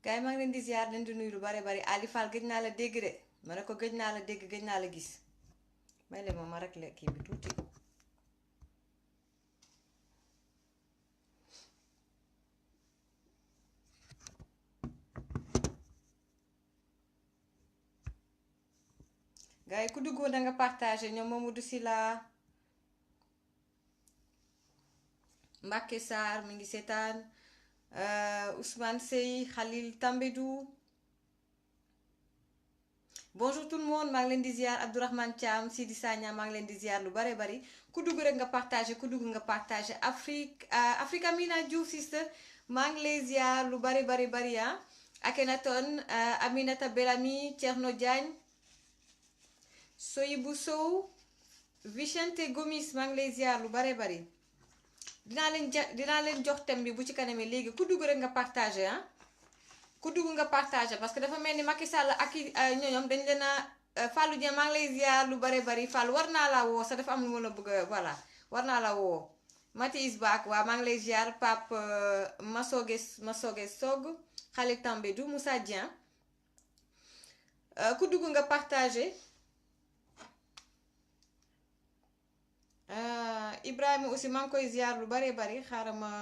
gars yi maa ngi leen di ziar leen di nuyu lu bari bari Ali Fall gëj naa la dégg de ma ne ko gëj naa la dégg gëj naa la gis may leen ma rek la kii bi tuuti. gars yi ku duggoon da nga partagé ñoom Mamadou Sylla Mbacke Sarr mi ngi seetaan Ousmane Sey Khalil Tambédou. Bonjour tout le monde maa ngi leen di ziar Abdourahmane Thiam Sidi Sagna maa ngi leen di ziar lu bare bari ku dugg rek nga partagé ku dugg nga partagé Africa Mina Diouf sister maa ngi lay ziar lu bari bari ah Akhenaton Aminata Belami Thierno Diagne Soyibou Sow Vicente Gomis maa ngi lay ziar lu bare bari dinaa leen jox thème bi bu ci kanamee léegi ku dugg rek nga partagé ah ku dugg nga partagé parce que dafa mel ni Macky Sall ak i ñoñom dañ leen a Fallou Dieng maa ngi lay ziar lu bare bari Fallou war naa la woo sax dafa am lu ma la bëgg a voilà war naa la woo Mati Isbak waaw maa ngi lay ziar Pape Masoge Sog Khalil Tambédou Moussa Dieng ku dugg nga partagé Ibrahima aussi maa ngi koy ziar lu bare bari xaaral ma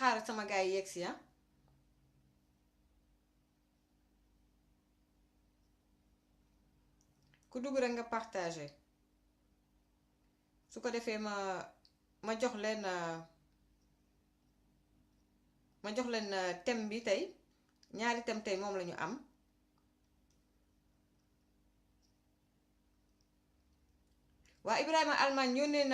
xaaral sama gars yi yegg si ah ku dugg rek nga partagé su ko defee ma jox leen thème bi tey ñaari thème tey moom la ñu am waa Ibrahima Allemagne yónnee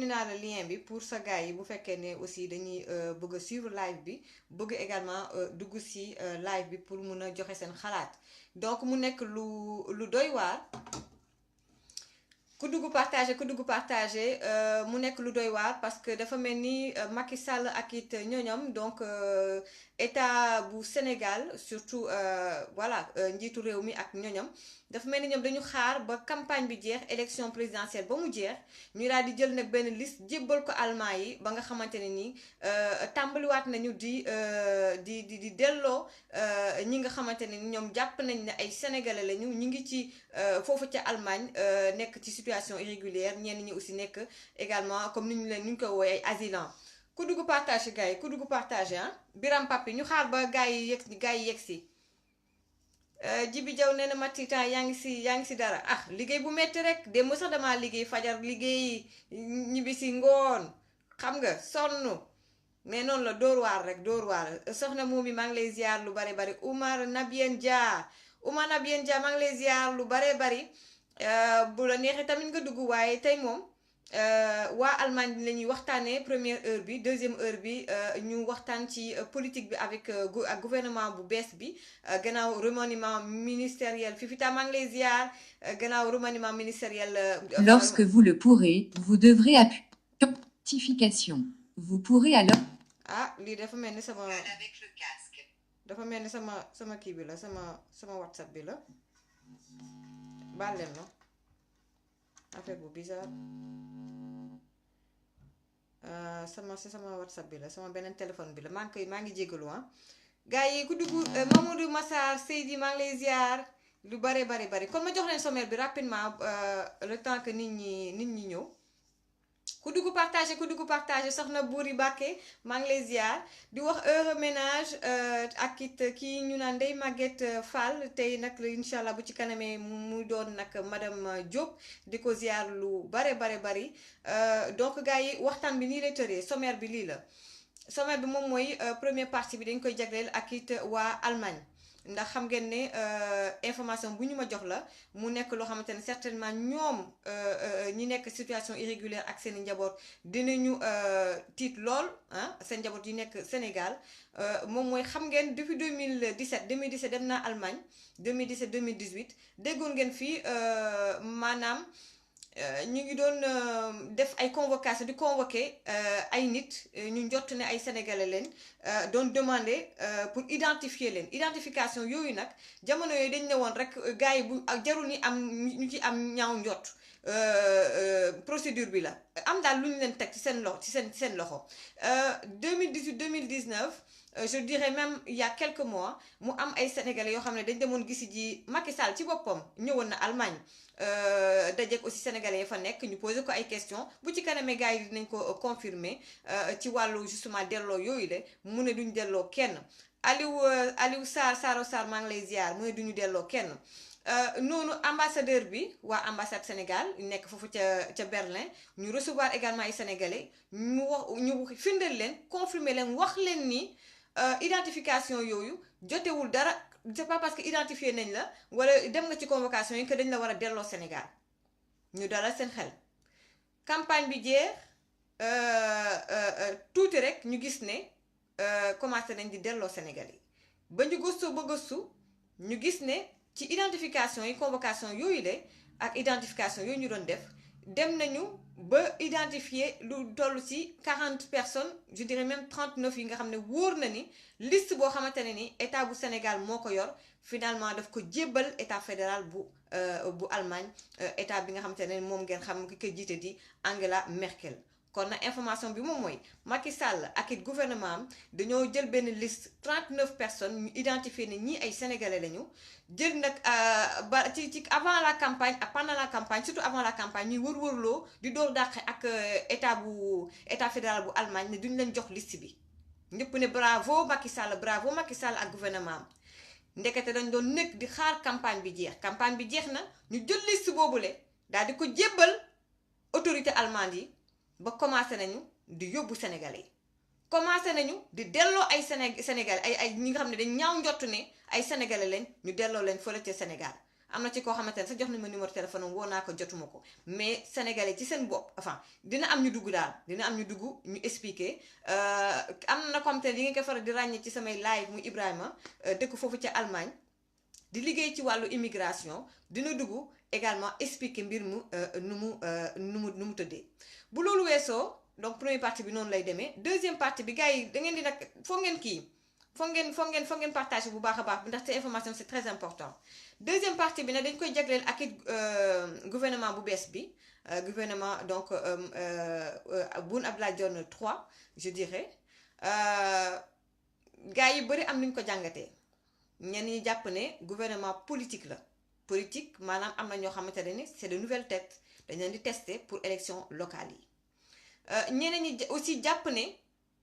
naa la lien bi pour sa gars yi bu fekkee ne aussi dañuy bëgg a suivre live bi bëgg également dugg si live bi pour mun a joxe seen xalaat donc mu nekk lu doy waar ku dugg partagé mu nekk lu doy waar parce que dafa mel ni Macky Sall ak it ñoñom donc état bu Sénégal surtout voilà njiitu réew mi ak ñoñom dafa mel ni ñoom dañu xaar ba campagne bi jeex élection présidentielle ba mu jeex ñu daal di jël nag benn liste jébbal ko allemand yi ba nga xamante ne nii tàmbaliwaat nañu di delloo ñi nga xamante ne ni ñoom jàpp nañ ne ay sénégalais lañu ñu ngi ci foofu ca Allemagne nekk ci situation irrégulière ñenn ñi aussi nekk également comme ni ñu ko woowee ay asylants ku dugg partage gars yi ku dugg partage ah Biram Papi ñu xaar ba gars yi yegg si Jibi Jaw nee na Matita yaa ngi si dara ah liggéey bu metti rek démb sax damaa liggéey fajar liggéey ñibbi si ngoon xam nga sonn mais noonu la dóor waar rek dóor waar soxna Momi maa ngi lay ziar lu bari bari Oumar Nabien Dia maa ngi lay ziar lu bare bari bu la neexee tamit nga dugg waaye tey moom waa Allemagne la ñuy waxtaanee première heure bi deuxième heure bi ñu waxtaan ci politique bi avec ak gouvernement bu bees bi gannaaw remaniement ministériel Fifita maa ngi lay ziar gannaaw remaniement ministériel. Lorsque vous le pourrez, vous devrez appuyer sur notification. Vous pourrez alors. ah lii dafa mel ni sama. avec le casque. dafa mel ni sama kii bi la sama WhatsApp bi la baal leen ma affaire bu bizarre. sama WhatsApp bi la sama beneen téléphone bi la maa ngi jégalu ah gars yi ku dugg Mamadou Massar Seydi maa ngi lay ziar lu bari kon ma jox leen sommaire bi rapidement le temps que nit ñi ñëw ku dugg partagé soxna Buri Bakke maa ngi lay ziar di wax heure ménage ak it kii ñu naan Ndeye Maguette Fall tey nag incha allah bu ci kanamee mu doon nag madame Diop di ko ziar lu bari donc gars yi waxtaan bi nii lay tëree sommaire bi lii la sommaire bi moom mooy première partie bi dañ koy jagleel ak it waa Allemagne ndax xam ngeen ne information bu ñu ma jox la mu nekk loo xamante ne certainement ñoom ñi nekk situation irrégulière ak seen njaboot dinañu tiit lool ah seen njaboot yi nekk Sénégal moom mooy xam ngeen depuis 2017 dem naa Allemagne 2018 déggoon ngeen fii maanaam ñu ngi doon def ay convocation di convoquer ay nit ñu njott ne ay sénégalais leen doon demander pour identifier leen identification yooyu nag jamono yooyu dañ ne woon rek gars yi bu jarul ni am ñu ci am ñaaw njott procédure bi la am daal lu ñu leen teg ci seen loxo ci seen loxo 2018 2019 je dirais même il y a quelques mois mu am ay sénégalais yoo xam ne dañ demoon gisi ji Macky Sall ci boppam ñëwoon na Allemagne dajeek aussi sénégalais yi fa nekk ñu posé ko ay questions bu ci kanamee gars yi dinañ ko confirmer ci wàllu justement delloo yooyu de mu ne duñ delloo kenn Aliou Sarr maa ngi lay ziar mu ne duñu delloo kenn noonu ambassadeur bi waa ambassade Sénégal nekk foofu ca Berlin ñu recevoir également ay sénégalais ñu firndeel leen confirmer leen wax leen ni identification yooyu jotewul dara c'est pas parce que identifié nañ la wala dem nga ci convocation yi que dañ la war a delloo Sénégal ñu dalal seen xel campagne bi jeex tuuti rek ñu gis ne commencé nañ di delloo Sénégal yi ba ñu gëstu ba gëstu ñu gis ne ci identification yi convocation yooyu de ak identification yooyu ñu doon def dem nañu ba identifier lu toll ci 40 personnes je dirais même 39 yi nga xam ne wóor na ni liste boo xamante ne ni état bu Sénégal moo ko yor finalement daf ko jébbal état fédéral bu Allemagne état bi nga xamante ne moom ngeen xam ki ko jiite di Angela Merkel. kon nag information bi moom mooy Macky Sall ak it gouvernement am dañoo jël benn liste 39 personnes ñu identifier ne ñii ay sénégalais lañu jël nag ba ci avant la campagne ak pendant la campagne surtout avant la campagne ñuy wër-wërloo di door dàqe ak état fédéral bu Allemagne ne duñ leen jox liste bi ñëpp ne bravo Macky Sall ak gouvernement am ndekete dañ doon nekk di xaar campagne bi jeex na ñu jël liste boobule daal di ko jébbal autorité allemande yi. ba commencé nañu di yóbbu sénégalais yi commencé nañu di delloo ay sénégalais ay ñi nga xam ne dañ ñaaw njottu ne ay sénégalais lañ ñu delloo leen fële ca Sénégal am na ci koo xamante ne sax jox nañ ma numéro téléphone am woo naa ko jotuma ko mais sénégalais ci seen bopp enfin dina am ñu dugg ñu expliquer am na ko xamante ne di ngeen ko faral di ràññee ci samay live mu Ibrahima dëkk foofu ca Allemagne di liggéey ci wàllu immigration dina dugg également expliquer mbir mu nu mu tëddee. bu loolu weesoo donc première partie bi noonu lay demee deuxième partie bi gars yi da ngeen di nag foog ngeen partager bu baax a baax ndaxte information c'est très important deuxième partie bi nag dañ koy jagleel ak it gouvernement bu bees bi gouvernement donc Boun Abdallah Dionne 3 je dirais gars yi bëri am nuñ ko jàngatee ñenn ñi jàpp ne gouvernement politique la politique maanaam am na ñoo xamante ne ni c'est de nouvelles têtes dañ leen di tester pour élection locale yi ñeneen ñi aussi jàpp ne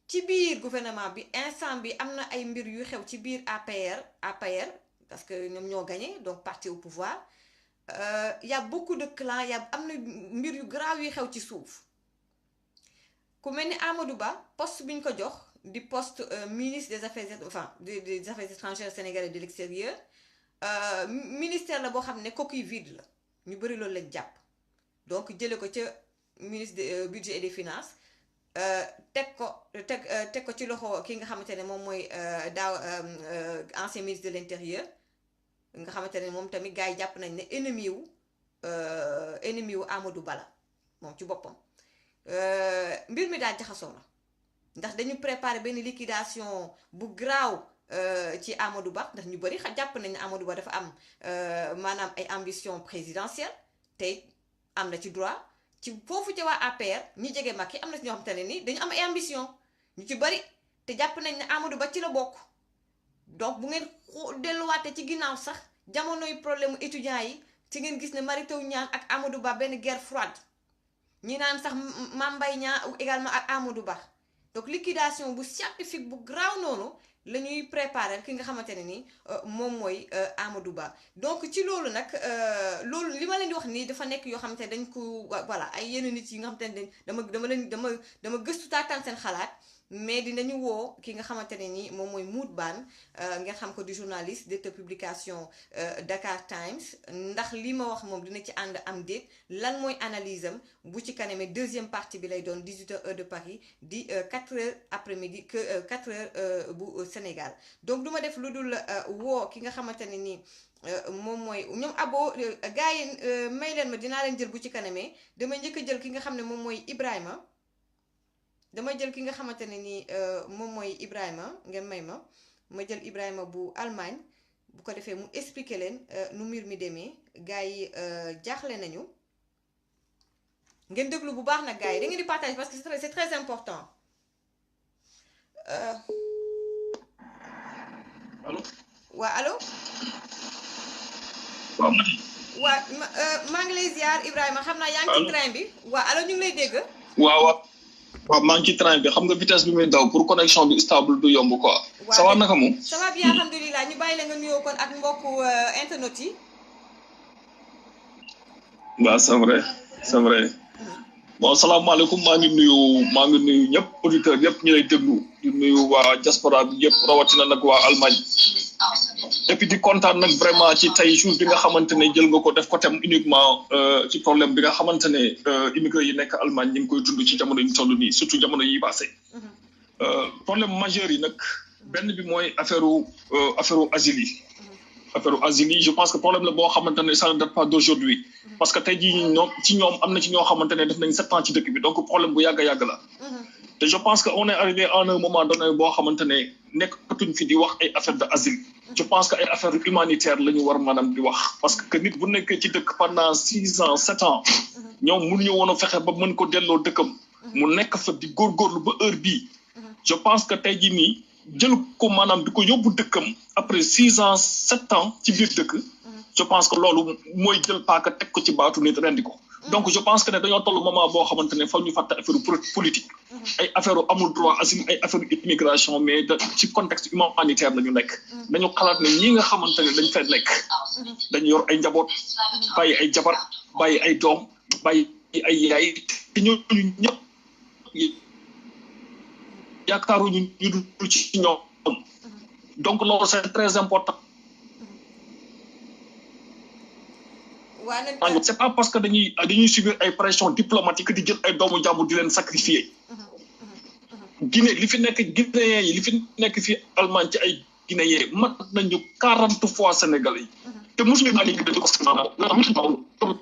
ci biir gouvernement bi instant bi am na ay mbir yu xew ci biir APR parce que ñoom ñoo gagné donc parti au pouvoir y a beaucoup de clans am na mbir yu grave yu xew ci suuf ku mel ni Amadou Ba poste bi ñu ko jox di poste ministre des affaires étrangères sénégalais de l'extérieur ministère la boo xam ne coquille vide la ñu bëri loolu lañ jàpp donc jële ko ca ministre du budget et des finances teg ko ci loxo ki nga xamante ne moom mooy ancien ministre de l'intérieur nga xamante ne moom tamit gars yi jàpp nañ ne ennemi wu Amadou Ba la moom ci boppam mbir mi daal jaxasoo na ndax dañu préparer benn liquidation bu graaw ci Amadou Ba ndax ñu bëri jàpp nañ ne Amadou Ba dafa am maanaam ay ambition présidentielle tey am na ci droit ci foofu ca waa APR ñi jege Macky am na ci ñoo xamante ne ni dañu am ay ambition ñu ci bëri te jàpp nañ ne Amadou Ba ci la bokk donc bu ngeen delluwaatee ci ginnaaw sax jamonoy problème étudiants yi ci ngeen gis ne Mary Teuw Niane ak Amadou Ba benn guerre froide ñi naan sax Mame Mbaye Niang également ak Amadou Ba donc liquidation bu scientifique bu graaw noonu la ñuy préparer ki nga xamante ne ni moom mooy Amadou Ba donc ci loolu nag loolu li ma leen di wax nii dafa nekk yoo xamante ne dañ ko voilà ay yenn nit yi nga xamante ne dama gëstu taataan seen xalaat mais dinañu woo ki nga xamante ne ni moom mooy Mout Bane ngeen xam ko di journaliste de publication Dakar Times ndax li ma wax moom dina ci ànd am déet lan mooy analyse am bu ci kanamee deuxième partie bi lay doon 18h heure de Paris di 4h après-midi 4h bu Sénégal donc du ma def lu dul woo ki nga xamante ne ni moom mooy ñoom abo gars yi may leen ma dinaa leen jël bu ci kanamee damay njëkk a jël ki nga xam ne moom mooy Ibrahima damay jël ki nga xamante ne nii moom mooy Ibrahima ngeen may ma jël Ibrahima bu Allemagne bu ko defee mu expliquer leen nu mbir mi demee gars yi jaaxle nañu ngeen déglu bu baax nag gars yi da ngeen di partager parce que c'est très important. allo. waa allo. waaw Mati. waa maa ngi lay ziar Ibrahima xam naa yaa ngi ci train bi. waa allo ñu ngi lay dégg. waaw maa ngi ci train bi xam nga vitesse bi muy daw pour connexion bi stable du yomb quoi. ça va naka moom. ça va bien alhamdulilah ñu bàyyi la nga nuyoo kon ak mbokku internet yi. waaw c'est vrai bon salaamaaleykum maa ngi nuyu ñëpp auditeurs yëpp ñu lay déglu di nuyu waa diaspora bi yëpp rawatina nag waa Allemagne et puis di kontaan nag vraiment ci tey jour bi nga xamante ne jël nga ko def ko thème uniquement ci problème bi nga xamante ne immigré yi nekk Allemagne ñu ngi koy dund ci jamono yi ñu toll nii surtout jamono yi passé problème majeur yi nag benn bi mooy affaire asile yi. affaire asile yi je pense que problème la boo xamante ne ça ne date pas d'aujourd'hui parce que tey jii ñoom am na ci ñoo xamante ne def nañ 7 ans ci dëkk bi donc problème bu yàgg a yàgg la te je pense que on est arrivé à un moment donné boo xamante ne nekkatuñ fi di wax ay affaire de asile je pense que ay affaire humanitaire la ñu war maanaam di wax parce que nit bu nekkee ci dëkk pendant 6 ans 7 ans ñoom mënuñu woon a fexe ba mën ko delloo dëkkam mu nekk fa di góorgóorlu ba heure bii je pense que tey jii nii jël ko maanaam di ko yóbbu dëkkam après 6 ans 7 ans ci biir dëkk je pense que loolu mooy jël paaka teg ko ci baatu nit rendi ko donc je pense que ne dañoo toll moment boo xamante ne foog ñu fàtte affaire politique ay affaire amul droit asile ay affaire immigration mais ci contexte humanitaire la ñu nekk dañu xalaat ne ñii nga xamante ne dañ fay nekk dañu yor ay njaboot bàyyi ay jabar bàyyi ay doom bàyyi ay yaay te ñooñu ñëpp yaakaaruñu ñu dul ci ñoom donc loolu c'est très important. C'est pas parce que dañuy subir ay pression diplomatique di jël ay doomu jàmbur di leen sacrifier. Guinée li fi nekk Guinéen yi li fi nekk fii Allemagne ci ay Guinéen mat nañu 40 fois Sénégalais yi. te mosuñu naa léegi dañu ko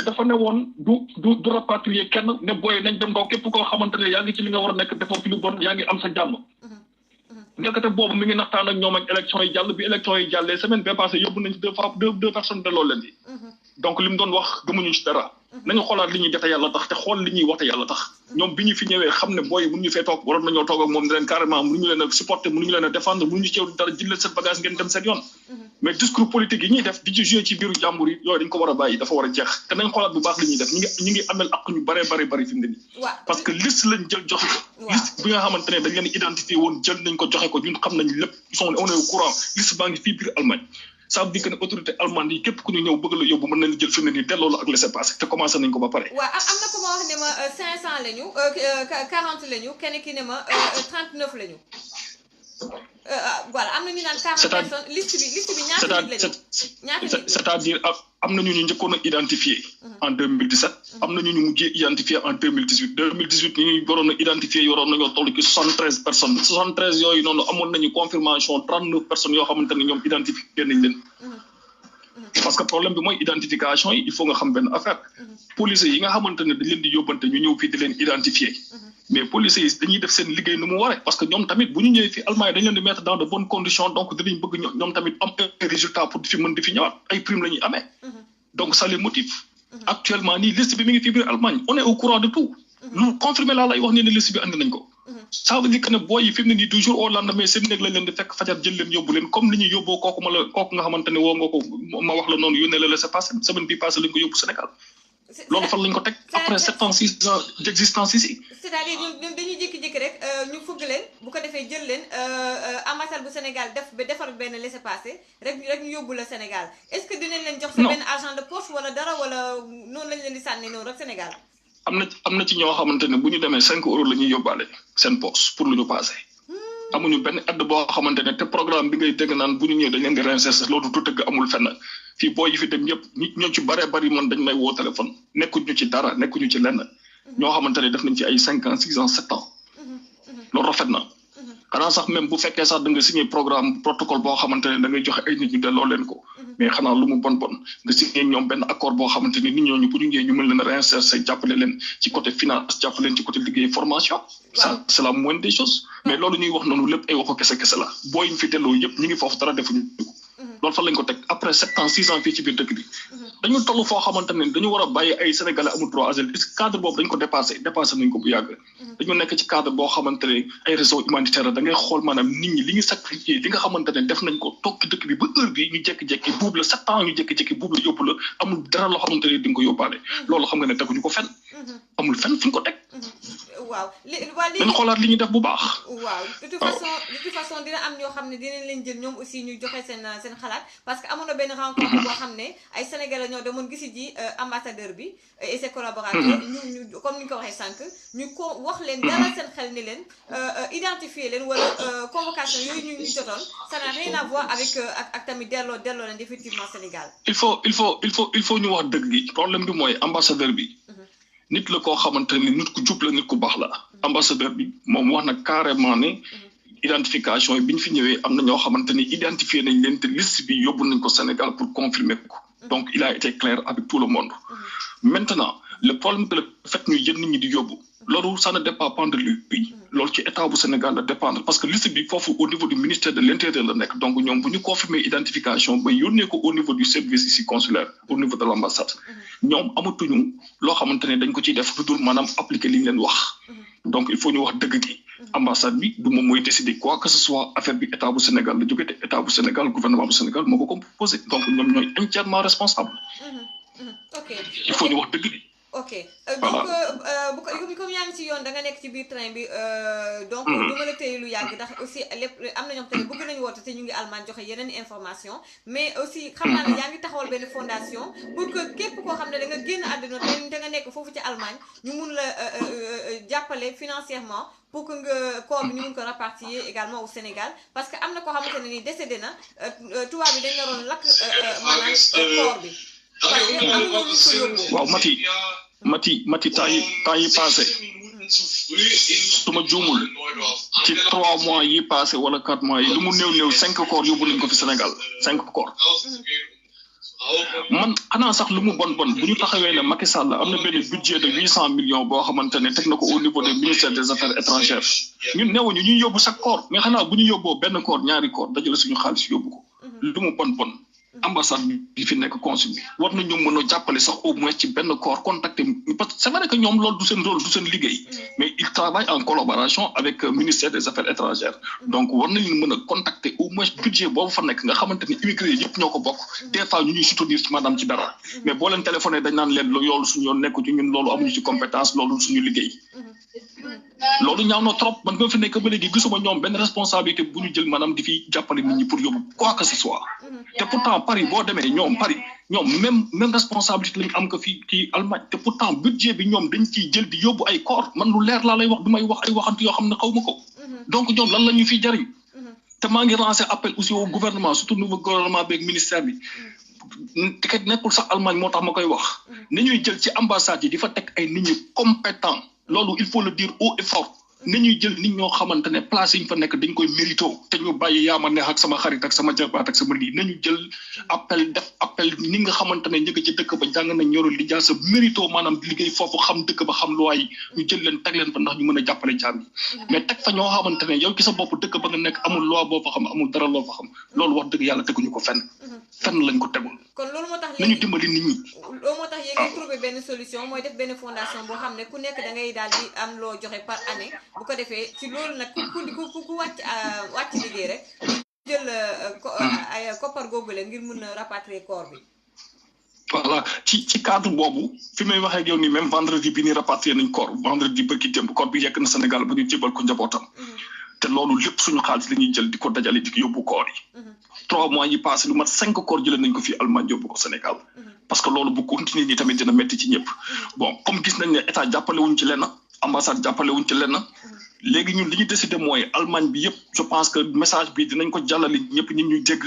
dafa ne woon du rapatrier kenn ne booy nañ dem kaw képp koo xamante ne yaa ngi ci li nga war a nekk defoo fi lu bon yaa ngi am sa jàmm. nekkate boobu mi ngi naxtaan ak ñoom ak élection yi jàll bi élection yi jàllee semaine bee passé yóbbu nañ ci deux personnes de loolu leen yi donc li mu doon wax gëmuñu ci dara nañu xoolaat li ñuy def te yàlla tax te xool li ñuy wax te yàlla tax ñoom bi ñu fi ñëwee xam ne booy mënuñu fee toog waroon nañoo toog ak moom ne leen carrément mënuñu leen a supporter mënuñu leen a défendre mënuñu ci dara jël leen seen bagage ngeen dem seen yoon mais discours politique yi ñuy def di ci jouer ci biiru jàmbur yi yooyu dañ ko war a bàyyi dafa war a jeex te nañ xoolaat bu baax li ñuy def ñi ngi amel ak ñu bare fi mu ne nii parce que liste lañ jël joxe ko liste bi nga xamante ne dañ leen identifié woon jël nañ ko joxe ko ñun xam nañ lépp on est au courant liste baa ngi fii biir Allemagne ça veut dire que ne autorité allemande yi képp ku ñu ñëw bëgg la yóbbu mën nañ jël fi mu ne nii delloo la ak laisser-passer te commencé nañ ko ba pare am na ko ma wax ne ma 500 lañu 40 lañu kenn ki ne ma 39 lañu voilà am na ñu naan 40 personnes liste bi ñaata nit lañu c'est-à-dire am na ñu njëkkoon a identifié en 2017 am na ñu mujjee identifié en 2018 ñu waroon a identifié yoroon nañoo toll ci 73 personnes 73 yooyu noonu amoon nañu confirmation 39 personnes yoo xamante ne ñoom identifié nañ leen parce que problème bi mooy identification yi il faut nga xam benn affaire policiers yi nga xamante ne dañ leen di yóbbante ñu ñëw fii di leen identifier mais policiers yi dañuy def seen liggéey nu mu waree parce que ñoom tamit bu ñu ñëwee fii Allemagne dañ leen di mettre dans de bonnes conditions donc dinañ bëgg ñoom tamit am un résultat pour di fi mën di fi ñëwaat ay prime la ñuy amee donc ça les motive actuellement nii liste bi mi ngi fii biir Allemagne on est au courant de tout lu confirmé laa lay wax ne liste bi andi nañ ko ça veut dire que ne booy yi fi mu ne nii du jour au lendemain seen néeg lañ leen di fekk fajar jël leen yóbbu leen comme li ñuy yóbboo kooku nga xamante ne woo nga ko ma wax la noonu yónnee la c'est passé semaine bii passé lañ ko yóbbu Sénégal loolu fan lañ ko teg après 7 ans 6 ans d'existence ici c'est-à-dire ñoom dañuy jékki-jékki rek ñu fëgg leen bu ko defee jël leen ambassade bu Sénégal defar benn laissez-passer rek ñu yóbbu la Sénégal est-ce que dinañ leen jox sa benn argent de poche wala dara wala noonu lañ leen di sànni noonu rek Sénégal am na ci ñoo xamante ne bu ñu demee 5 euros la ñuy yóbbaale seen poche pour lu ñu passé amuñu benn aide boo xamante ne te programme bi ngay dégg naan bu ñu ñëwee dañ leen di réinsérer loolu du tëgg amul fenn fii boo yi fi dem yëpp ñoo ci bari man dañ may woo téléphone nekkuñu ci dara nekkuñu ci lenn ñoo xamante ne def nañ ci ay 5 ans 6 ans 7 ans loolu rafet na xanaa sax même bu fekkee sax da nga signé programme protocole boo xamante ne da ngay joxe ay nit ñu delloo leen ko mais xanaa lu mu bon nga signé ñoom benn accord boo xamante ni nit ñooñu bu ñu ñëwee ñu mën leen réinsérer jàppale leen ci côté finance jàppale leen ci côté liggéey formation ça c'est la moindre des choses mais loolu ñuy wax noonu lépp ay waxu kese la booy ñu fi delloo yëpp ñu ngi foofu dara defuñu loolu fan lañ ko teg après 7 ans 6 ans fii ci biir dëkk bi dañu toll foo xamante ne dañu war a bàyyi ay sénégalais amul droit asile parce que cadre boobu dañ ko dépassé nañ ko bu yàgg dañu nekk ci cadre boo xamante ne ay réseau humanitaire da ngay xool maanaam nit ñi li ñu sacrifié li nga xamante ne def nañ ko toog ci dëkk bi ba heure bi ñu jékki-jékki buub la 7 ans ñu jékki-jékki buub la yóbbu la amul dara loo xamante ne di nga ko yóbbaale loolu xam nga ne teguñu ko fenn amul fenn fu ñu ko teg waaw dañ xoolaat li ñuy def bu baax waaw de toute façon dina am ñoo xam ne dinañ leen jël ñoom aussi ñu joxe seen xalaat parce que amoon na benn rencontre boo xam ne ay sénégalais ñoo demoon gisi ji ambassadeur bi et ses collaborateurs ñu comme ni ñu ko waxee sànq ñu ko wax leen dalal seen xel ni leen identifier leen wala convocation yooyu ñu jotoon ça n'a rien à voir avec ak tamit delloo leen définitivement Sénégal il faut ñu wax dëgg gi problème bi mooy ambassadeur bi nit la koo xamante ni nit ku jub la nit ku baax la ambassadeur bi moom wax na carrément ne identification yi bi ñu fi ñëwee am na ñoo xamante ni identifié nañ leen te liste bi yóbbu nañ ko Sénégal pour confirmer ko donc il a été clair avec tout le monde maintenant le problème que le fait ñu jël nit ñi di yóbbu loolu ça ne dépend pas de lui loolu ci état bu Sénégal la dépendre parce que liste bi foofu au niveau du ministère de l'intérieur la nekk donc ñoom bu ñu confirmer identification ba yónnee ko au niveau du service ici consulaire au niveau de l'ambassade ñoom amatuñu loo xamante ne dañ ko ciy def lu dul maanaam appliquer li ñu leen wax donc il faut ñu wax dëgg gi ambassade bi du moom mooy décider quoi que ce soit affaire bi état bu Sénégal la jógee te état bu Sénégal gouvernement bu Sénégal moo ko composé donc ñoom ñooy entièrement responsable il faut ñu wax dëgg gi ok donc bu comme yaa ngi ci yoon da nga nekk ci biir train bi donc du ma la téye lu yàgg ndax aussi lépp am na ñoom tamit bëgg nañu woote te ñu ngi Allemagne joxe yeneen information mais aussi xam naa ne yaa ngi taxawal benn fondation pour que képp koo xam ne da nga génn àdduna te nga nekk foofu ci Allemagne ñu mun la jàppale financièrement pour que nga corps bi ñu mun ko rapatrier également au Sénégal parce que am na koo xamante ne nii décédé na tubaab bi dañ naroon lakk maanaam corps bi waaw Mati temps yi passé su ma juumul ci 3 mois yi passé wala 4 mois yi lu mu néew 5 corps yóbbu nañ ko fi Sénégal 5 corps man xanaa sax lu mu bon bu ñu taxawee ne Macky Sall am na benn budget de 800 millions boo xamante ne teg na ko au niveau des ministères des affaires étrangères ñun neewuñu ñuy yóbbu chaque corps mais xanaa bu ñu yóbboo benn corps ñaari corps dajale suñu xaalis yóbbu ko lu mu bon ambassade bi fi nekk consul bi war nañu mën a jàppale sax au moins ci benn corps contacter parce que c'est vrai que ñoom loolu du seen rôle du seen liggéey mais ils travaillent en collaboration avec ministère des affaires étrangères donc war nañu mën a contacter au moins budget boobu fa nekk nga xamante ni immigré yëpp ñoo ko bokk des fois ñu ñuy soutenir ci maanaam ci dara mais boo leen téléphoné dañ naan leen yoolu suñu yoon nekku ci ñun loolu amuñu ci compétence loolu suñu liggéey loolu ñaaw na trop man ba fi nekk ba léegi gisuma ñoom benn responsabilité bu ñu jël maanaam di fi jàppale nit ñi pour yóbbu quoi que ce soit te pourtant Paris boo demee Paris ñoom même responsabilité lañu am ko fii ci Allemagne te pourtant budget bi ñoom dañ ciy jël di yóbbu ay corps man lu leer laa lay wax du may wax ay waxante yoo xam ne xaw ma ko donc ñoom lan la ñu fiy jariñ te maa ngi lancé appel aussi au gouvernement surtout nouveau gouvernement beeg ministère bi te kat nekkul sax Allemagne moo tax ma koy wax ni ñuy jël ci ambassade yi di fa teg ay nit ñi compétent loolu il faut le dire haut et fort nañuy jël nit ñoo xamante ne place yi ñu fa nekk dañ koy mérito te ñu bàyyi yaa ma neex ak sama xarit ak sama jarbaat ak sama lii nañu jël appel ñi nga xamante ne njëkk ci dëkk ba jàng nañ ñoro li jaar sa mérito maanaam liggéey foofu xam dëkk ba xam loi yi ñu jël leen teg leen fa ndax ñu mën a jàppale jaam yi mais teg fa ñoo xamante ne yow ci sa bopp dëkk ba nga nekk amul loi boo fa xam amul dara loo fa xam loolu wax dëgg yàlla teguñu ko fenn lañ ko tegul kon loolu moo tax nañu dimbali nit ñi loolu moo tax yéen ngi trouvé benn solution mooy def benn fondation boo xam ne ku nekk da ngay daal di am loo joxe par année bu ko defee ci loolu nag ku wàcc liggéey rek jël ay koppar googule ngir mun a rapatrier corps bi voilà ci cadre boobu fi may waxee ak yow nii même vendredi bi ni rapatrier nañ corps vendredi bërki démb corps bi yegg na Sénégal ba ñu jébal ko njabootam te loolu lépp suñu xaalis la ñuy jël di ko dajale di ko yóbbu corps yi 3 mois yi passé lu mat 5 corps jëlee nañ ko fii Allemagne yóbbu ko Sénégal parce que loolu bu continuer nii tamit dina métti ci ñëpp bon comme gis nañ ne état jàppale wuñ ci lenn ambassade jàppale wuñ ci lenn léegi ñun li ñu décidé mooy Allemagne bi yëpp je pense que message bi dinañ ko jàllale ñëpp ñi ñu dégg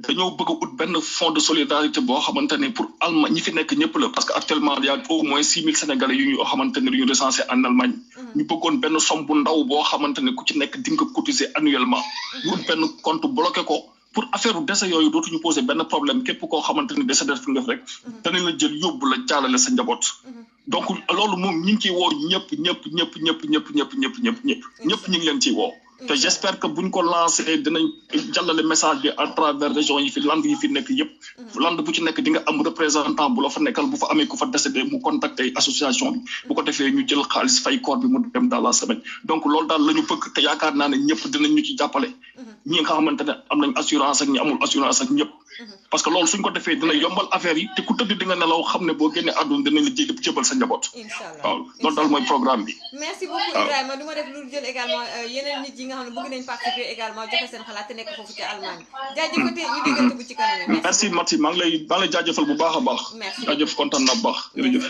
dañoo bëgg a ut benn fonds de solidarité boo xamante ne pour Allemagne ñi fi nekk ñëpp la parce que actuellement il y a au moins 6000 Sénégalais yu ñu xamante ne ñu recensé en Allemagne ñu bëggoon benn somme bu ndaw boo xamante ne ku ci nekk di nga cotiser annuellement ñu ut benn compte bloqué ko pour affaire décès yooyu dootuñu poser benn problème képp koo xamante ni décès def def rek danañ la jël yóbbu la jàllale sa njaboot donc loolu moom ñu ngi ciy woo ñëpp ñu ngi leen ciy woo te j'espère que buñ ko lancé dinañ jàllale message bi à travers région yi fi land yi fi nekk yëpp land bu ci nekk di nga am représentant bu la fa nekkal bu fa amee ku fa décédé mu contacter association bi bu ko defee ñu jël xaalis fay corps bi mu dem dans la semaine donc loolu daal la ñu bëgg te yaakaar naa ne ñëpp dinañ ñu ci jàppale ñi nga xamante ne am nañ assurance ak ñi amul assurance ak ñëpp parce que loolu suñ ko defee dina yombal affaire yi te ku tëdd di nga nelaw xam ne boo génnee àdduna dinañ la jébal sa njaboot waaw loolu daal mooy programme bi merci beaucoup Ibrahima du ma def lu jël également yeneen nit yi nga xam ne bëgg nañ participer également joxe seen xalaat te nekk foofu ci Allemagne jaajëfate ñu diggante bu ci kanam merci Mati maa ngi lay jaajëfal bu baax a baax jaajëf kontaan na bu baax jërëjëf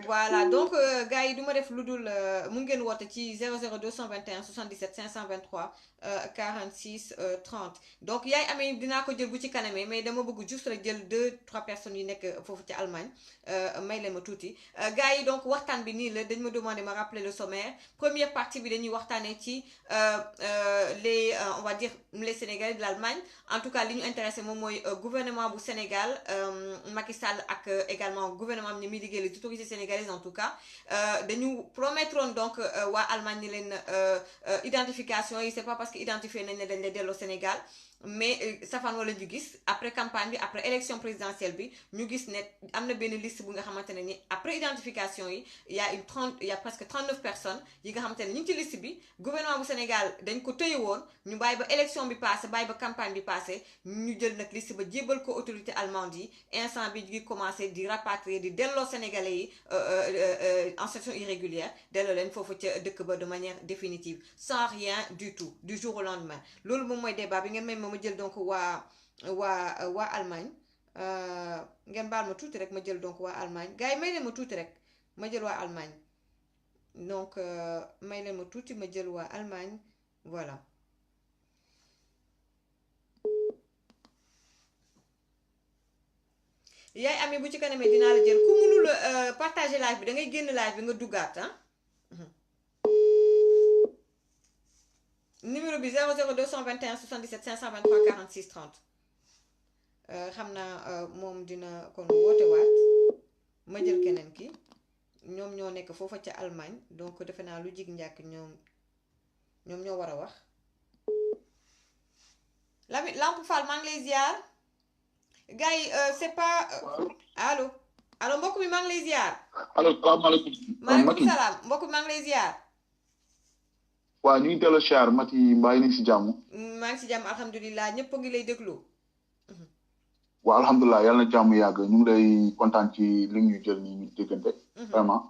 voilà donc gars yi du ma def lu dul mu ngeen woote ci 00 221 77 523 46 30 donc yaay amee dinaa ko jël bu ci kanamee mais dama bëgg juste rek jël 2-3 personnes yu nekk foofu ci Allemagne may leen ma tuuti gars yi donc waxtaan bi nii la dañ ma demandé ma rappeler le sommaire première partie bi dañuy waxtaanee ci les on va dire les Sénégalais de l'Allemagne en tout cas li ñu intéressé moom mooy gouvernement bu Sénégal Macky Sall ak également gouvernement bi ñu muy liggéey les autorités sénégalaises en tout cas dañu promettroon donc waa Allemagne ni leen identification yi c'est pas parce que identifié nañ ne dañ lay delloo Sénégal mais safaan wala ñu gis après campagne bi après élection présidentielle bi ñu gis ne am na benn liste bu nga xamante ne ni après identification yi il y a presque 39 personnes yi nga xamante ne ñu ngi ci liste bi gouvernement bu Sénégal dañ ko tëye woon ñu bàyyi ba élection bi passé bàyyi ba campagne bi passé ñu jël nag liste ba jébal ko autorité allemande yi instant bi ñu ngi commencé di rapatrier di delloo Sénégalais yi en situation irrégulière delloo leen foofu ca dëkk ba de manière définitive sans rien du tout du jour au lendemain loolu moom mooy débat bi ngeen may ma jël donc waa Allemagne ngeen baal ma tuuti rek ma jël donc waa Allemagne gars yi may leen ma tuuti rek ma jël waa Allemagne donc may leen ma tuuti ma jël waa Allemagne voilà yaay amee bu ci kanamee dinaa la jël ku mënul partager live bi da ngay génn live bi nga duggaat numéro bi 00 221 77 523 46 30 xam naa moom dina kon woote waat ma jël keneen ki ñoom ñoo nekk foofa ca Allemagne donc defe naa lu jig njàkk ñoom ñoo war a wax Lamp Fall maa ngi lay ziar gars yi c'est pas allo mbokk mi maa ngi lay ziar allo salaamaaleykum maaleykum salaam mbokk mi maa ngi lay ziar waaw ñu ngi delloo siyaar Mati mbaa yi si jàmm maa ngi si jàmm alhamdulilah ñëpp a ngi lay déglu waaw alhamdulilah yàlla na jàmm yàgg ñu ngi lay kontaan ci li ñu jël nii ñu déggante vraiment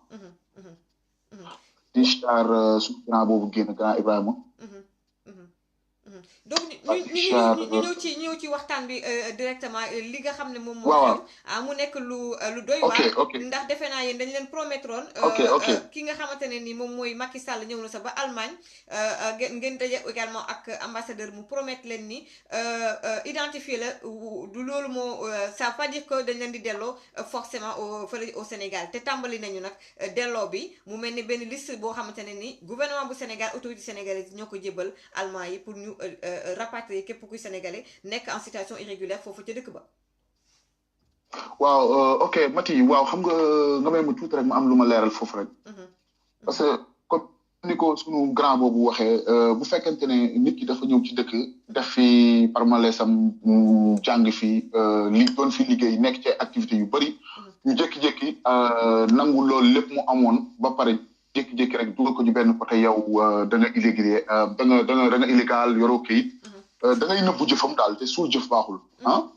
di siyaar suñu grand boobu génn grand Ibrahima donc ñu ñëw ci waxtaan bi directement li nga xam ne moom moo mu nekk lu doy waar ndax defe naa yéen dañ leen promettroon ki nga xamante ne ni moom mooy Macky Sall ñëw na sa ba Allemagne ngeen daje également ak ambassadeur mu promettre leen ni identifier la du loolu moo ça veut pas dire que dañ leen di delloo forcément fële au Sénégal te tàmbali nañu nag delloo bi mu mel ni benn liste boo xamante ne ni gouvernement bu Sénégal autorité sénégalaise ñoo ko jébal allemand yi pour ñu rapatrier képp kuy sénégalais nekk en situation irrégulière foofu ca dëkk ba. waaw ok Mati waaw xam nga may ma tuuti rek ma am lu ma leeral foofu rek. parce que comme ni ko sunu grand boobu waxee bu fekkente ne nit ki dafa ñëw ci dëkk def fi parmalesam mu jàng fi doon fi liggéey nekk ci activité yu bëri. ñu jékki-jékki nangu loolu lépp mu amoon ba pare. jékki-jékki rek dugal ko ci benn côté yow da nga illégal da nga illégal yoroo kayit da ngay nëbbu jëfam daal te suul jëf baaxul dama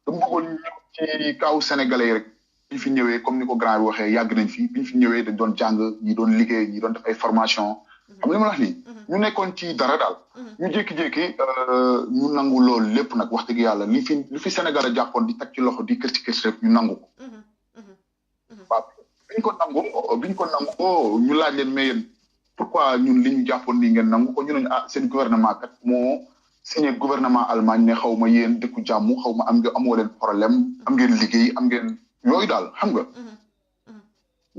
bëggoon ñëw ci kaw sénégalais yi rek bi ñu fi ñëwee comme ni ko grand bi waxee yàgg nañ fi bi ñu fi ñëwee dañ doon jàng ñi doon liggéey ñi doon def ay formation xam li ma wax nii ñu nekkoon ci dara daal ñu jékki-jékki ñu nangu loolu lépp nag wax dëgg yàlla li fi Sénégal a jàppoon di teg ci loxo di kër ci kër rek ñu nangu ko waaw biñ ko nangu ñu laaj leen mais yéen pourquoi ñun li ñu jàppoon nii ngeen nangu ko ñu ne seen gouvernement kat moo signé gouvernement Allemagne ne xaw ma yéen dëkku jàmm xaw ma amoo leen problème am ngeen liggéey am ngeen yooyu daal xam nga.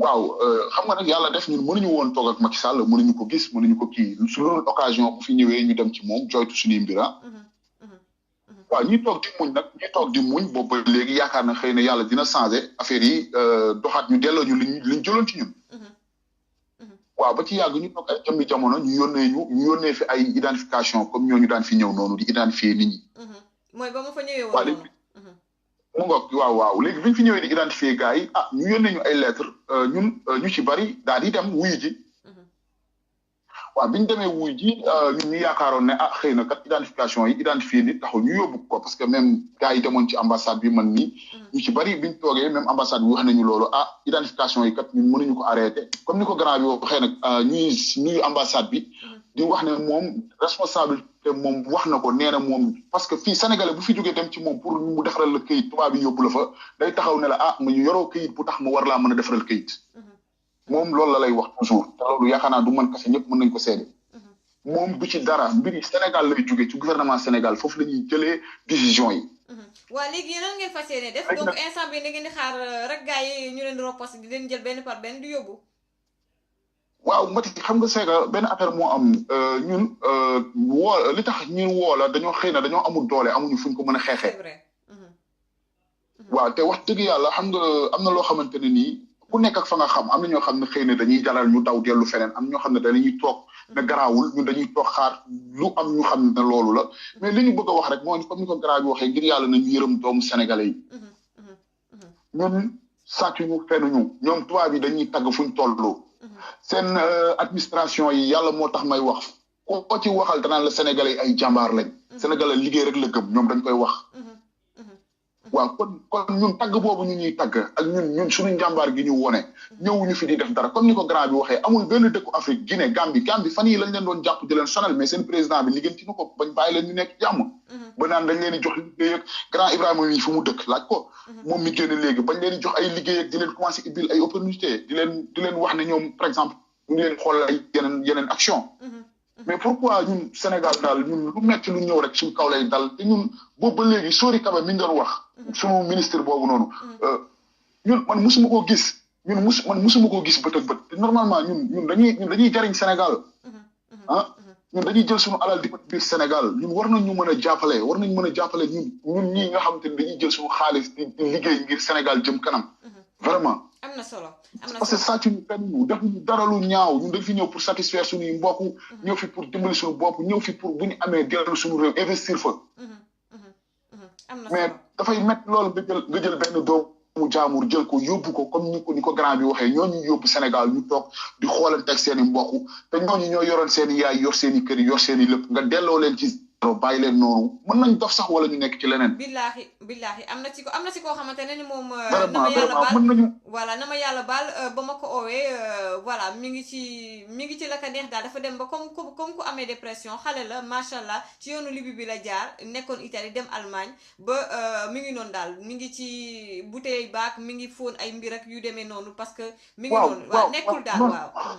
waaw xam nga nag yàlla def ñun mënuñu woon toog ak Macky Sall mënuñu ko gis mënuñu ko kii su loolu occasion bu fi ñëwee ñu dem ci moom joytu suñuy mbira waaw ñi toog di muñ nag ñi toog di muñ boobu ba léegi yaakaar na xëy na yàlla dina changé affaire yi doxaat ñu delloo ñu liñ jëloon ci ñun. waaw ba ci yàgg ñu toog ay jëmmi jamono ñu yónnee fi ay identification comme ñooñu daan fi ñëw noonu di identifier nit ñi. mooy ba ma fa ñëwee woon noonu. mu ngoog waaw léegi bi ñu fi ñëwee di identifier gars yi ñu yónnee ñu ay lettre ñun ñu ci bari daal di dem wuyu ji. waaw bi ñu demee wuy ji ñun ñu yaakaaroon ne xëy na kat identification yi identifier nit taxul ñu yóbbu ko parce que même gars yi demoon ci ambassade bi man nii ñu ci bari biñ toogee même ambassade bi wax nañu loolu identification yi kat ñun mënuñu ko arrêté comme ni ko grand bi waxee nag ñuy nuyu ambassade bi di wax ne moom responsabilité moom wax na ko nee na moom parce que fii sénégalais bu fi jógee dem ci moom pour mu defaral la këyit tubaab bi yóbbu la fa day taxaw ne la mu yoroo këyit bu tax mu war laa mën a defaral këyit moom loolu la lay wax toujours te loolu yaakaar naa du mën kese ñëpp mën nañ ko seede moom du ci dara mbir yi Sénégal lay jógee ci gouvernement Sénégal foofu la ñuy jëlee décision yi. waa léegi yéen a ngeen fas yéene def donc instant bi da ngeen di xaar rek gars yi ñu leen di roppos di leen jël benn par benn di yóbbu. waaw Mati xam nga seega benn affaire moo am ñun li tax ñun woo la dañoo xëy na dañoo amul doole amuñu fuñ ko mën a xeexee. c'est vrai. waaw te wax dëgg yàlla xam nga am na loo xamante ne nii. ku nekk ak fa nga xam am na ñoo xam ne xëy na dañuy jalal ñu daw dellu feneen am ñoo xam ne dañuy toog ne garaawul ñun dañuy toog xaar lu am ñu xam ne loolu la mais li ñu bëgg a wax rek mooy comme ni ko garaaw bi waxee ngir yàlla nañu yërëm doomu sénégalais yi ñun sàccuñu fenuñu ñoom tubaab yi dañuy tagg fuñ tolloo seen administration yi yàlla moo tax may wax ko ci waxal danaan la sénégalais yi ay jàmbaar lañ sénégalais liggéey rek la gëm ñoom dañ koy wax waaw kon ñun tagg boobu ñu ñuy tagg ak ñun suñu njàmbaar gi ñu wone ñëwuñu fi di def dara comme ni ko grand bi waxee amul benn dëkku Afrique Guinée Gambie fan yii lañ leen doon jàpp di leen sonal mais seen président bi liggéenti na ko bañ bàyyi leen ñu nekk jàmm ba naan dañ leen di jox liggéey ak grand Ibrahima yi fu mu dëkk laaj ko moom mi génn léegi bañ leen di jox ay liggéey ak di leen commencé ibbil ay opportunité di leen wax ne ñoom par exemple ñu leen xool ay yeneen action mais pourquoi ñun Sénégal daal ñun lu metti lu ñëw rek suñu kaw lay dal te ñun boobu ba léegi Sori Kaba mi ñu doon wax suñu ministre boobu noonu ñun man musuma koo gis man musuma koo gis bët ak bët te normalement ñun dañuy jariñ Sénégal ñun dañuy jël suñu alal di ko biir Sénégal ñun war nañ ñu mën a jàppale ñun ñii nga xam te ne dañuy jël suñu xaalis di liggéey ngir Sénégal jëm kanam vraiment am na solo parce que sàcc ñu fenn defuñu dara lu ñaaw ñun dañ fi ñëw pour satisfaire suñuy mbokk ñëw fi pour dimbali suñu bopp ñëw fi pour bu ñu amee dellu suñu réew investir fa mais dafay métti loolu nga jël benn doomu jaamur jël ko yóbbu ko comme ni ko grand bi waxee ñooñu yóbbu Sénégal ñu toog di xoolante ak seen i mbokk te ñooñu ñoo yoroon seen i yaay yor seen i kër yor seen i lépp nga delloo leen ci bàyyi leen noonu mën nañ dof sax wala ñu nekk ci leneen. billaahi am na ci koo xamante ne ni moom. vraiment na ma yàlla baal mën nañu. voilà na ma yàlla baal ba ma ko oowee voilà mi ngi ci la ka neex daal dafa dem ba comme ku amee dépression xale la macha allah ci yoonu Libi bi la jaar nekkoon Italie dem Allemagne ba mi ngi noonu daal mi ngi ci bouteille baak mi ngi fóon ay mbir ak yu demee noonu parce que. mi ngi noonu waaw nekkul daal waaw.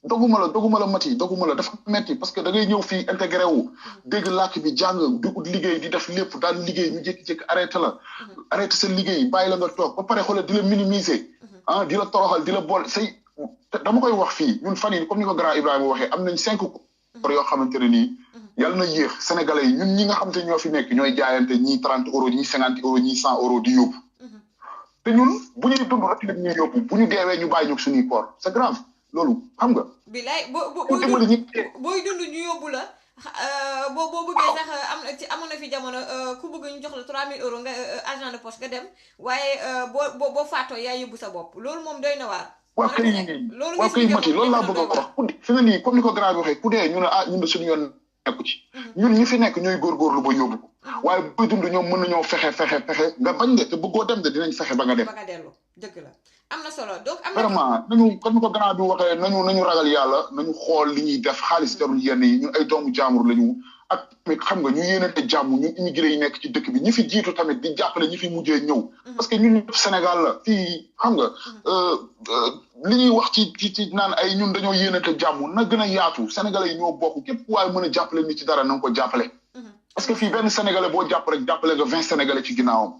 doguma la Mati doguma la dafa metti parce que da ngay ñëw fii intégré wu dégg làkk bi jàng di ut liggéey di def lépp daal liggéey ñu jékki-jékki arrêté sa liggéey bàyyi la nga toog ba pare xoolal di la minimiser di la toroxal di la bool dama koy wax fii ñun fan yi comme ni ko grand Ibrahima waxee am nañ 5 corps yoo xamante ne nii yàlla na yéex sénégalais yi ñun ñi nga xamante ñoo fi nekk ñooy jaayante ñii 30 euros ñii 50 euros ñii 100 euros di yóbbu te ñun bu ñuy dund rek ñuy yóbbu bu ñu deewee ñu bàyyi ñu suñuy corps c'est grave loolu xam nga. bilaay booy dund ñu yóbbu la boo bëggee sax amoon na fi jamono ku bëgg ñu jox la 3000 euros nga argent de poche nga dem waaye boo faatoo yaa yóbbu sa bopp loolu moom doy na waar. waaw kay Mati loolu laa bëgg a wax fi nga nii comme ni ko grand bi waxee ku dee ñu ne ñun de suñu yoon nekku ci ñun ñi fi nekk ñooy góorgóorlu ba yóbbu ko waaye booy dund ñoom mën nañoo fexe nga bañ de te bëggoo dem de dinañ fexe ba nga dem. ba nga dellu dëgg la. am na solo donc am na vraiment nañu comme ko grand bi waxee nañu ragal yàlla nañu xool li ñuy def xaalis jarul yenn yi ñun ay doomu jaamur lañu ak tamit xam nga ñu yéenante jàmm ñun immigré yi nekk ci dëkk bi ñi fi jiitu tamit di jàppale ñi fi mujjee ñëw parce que ñun ñëpp Sénégal la fii xam nga li ñuy wax ci naan ay ñun dañoo yéenante jàmm na gën a yaatu sénégalais yi ñoo bokk képp waaye mën a jàppale nit ci dara na nga ko jàppale parce que fii benn sénégalais boo jàpp rek jàppale nga 20 sénégalais ci ginnaawam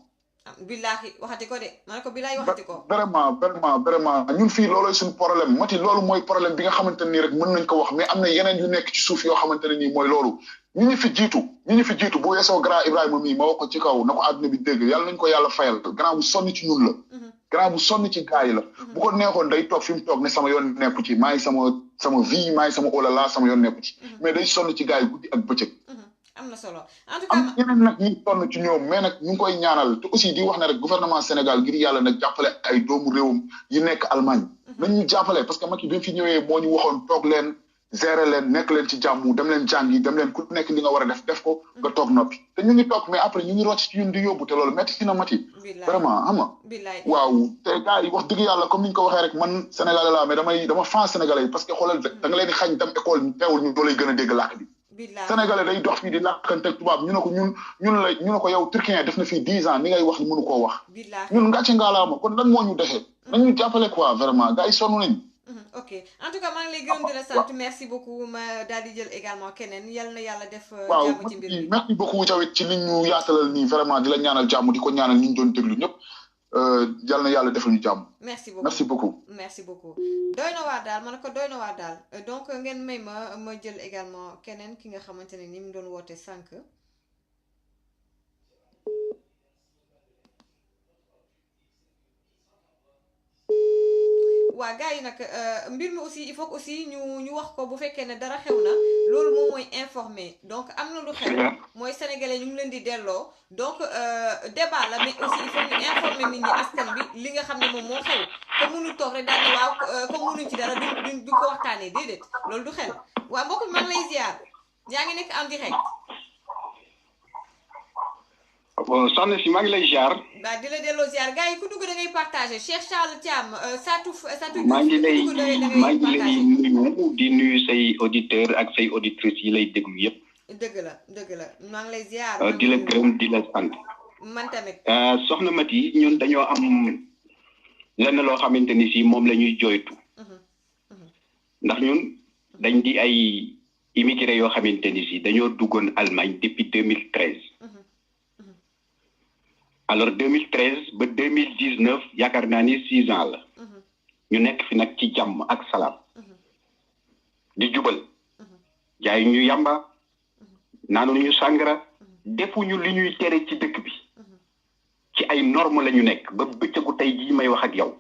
billaahi waxati ko de ma ne ko billaahi waxati ko. vraiment ñun fii loolooy suñu problème Mati loolu mooy problème bi nga xamante ne nii rek mën nañ ko wax mais am na yeneen yu nekk ci suuf yoo xamante ne nii mooy loolu ñu fi jiitu bu weesoo grand Ibrahima mii ma wax ko ci kaw na ko àdduna bi dégg yàlla nañ ko yàlla fayal grand bu sonn ci ñun la grand bu sonn ci gars yi la bu ko neexoon day toog fi mu toog ne sama yoon nekku ci maa ngi sama vie maa ngi sama olala sama yoon nekku ci mais day sonn ci gars yi guddi ak bëccëg am na solo en tout cas am ñeneen nag ñu sonn ci ñoom mais nag ñu ngi koy ñaanal te aussi di wax ne rek gouvernement Sénégal ngir yàlla nag jàppale ay doomu réewam yi nekk Allemagne nañ ñu jàppale parce que Macky bi mu fi ñëwee moo ñu waxoon toog leen gérer leen nekk leen ci jàmm dem leen jàngi dem leen ku nekk li nga war a def ko nga toog noppi te ñu ngi toog mais après ñu ngi rocc ci ñun di yóbbu te loolu métti na Mati vraiment xam nga waaw te gars yi wax dëgg yàlla comme ni ñu ko waxee rek man Sénégalais laa mais dama fan Sénégalais yi parce que xoolal da nga leen di xañ dem école teewul ñu doo lay gën a dégg làkk bi Sénégalais day dox fii di làkkante tubaab ñu ne ko ñu ne ko yow turquien def na fii 10 ans ni ngay wax ni mënu koo wax ñun ngàcce ngaalaama kon lan moo ñu defee nañu jàppale quoi vraiment gars yi sonn nañ ok en tout cas maa ngi lay gërëm di la sant merci beaucoup ma daal di jël également keneen yal na yàlla def jàmm ci mbir mi merci beaucoup Jawit ci li ñu yaatalal nii vraiment di la ñaanal jàmm di ko ñaanal ñu doon déglu ñëpp yal na yàlla defal ñu jàmm merci beaucoup doy na waar daal ma ne ko doy na waar daal donc ngeen may ma jël également keneen ki nga xamante ne ni mu doon woote sànq waa gars yi nag mbir mi aussi il faut que aussi ñu wax ko bu fekkee ne dara xew na loolu moom mooy informer donc am na lu xew mooy sénégalais ñu ngi leen di delloo donc débat la mais aussi il faut ñu informer nit ñi askan bi li nga xam ne moom moo xew te mënu toog rek daal di waaw comme mënuñ ci dara du ko waxtaanee déedéet loolu du xel waa mbokk mi maa ngi lay ziar yaa ngi nekk en direct soxna si maa ngi lay ziar. waaw di la delloo ziar gars yi ku dugg da ngay partagé Cheikh Charles Thiam Satou maa ngi lay nuyu di nuyu say auditeurs ak say auditrices yi lay déglu yëpp. dëgg la maa ngi lay ziar. di la gërëm di la sant. man tamit. soxna Mati ñun dañoo am lenn loo xamante ni si moom la ñuy jooytu. ndax ñun dañ di ay immigré yoo xamante ni si dañoo duggoon Allemagne depuis 2013. alors 2013 ba 2019 yaakaar naa ni 6 ans la ñu nekk fi nag ci jàmm ak salaam di jubal jaay ñu yamba naanu ñu sàngara defuñu li ñuy tere ci dëkk bi ci ay normes la ñu nekk ba bëccëgu tey jii may wax ak yow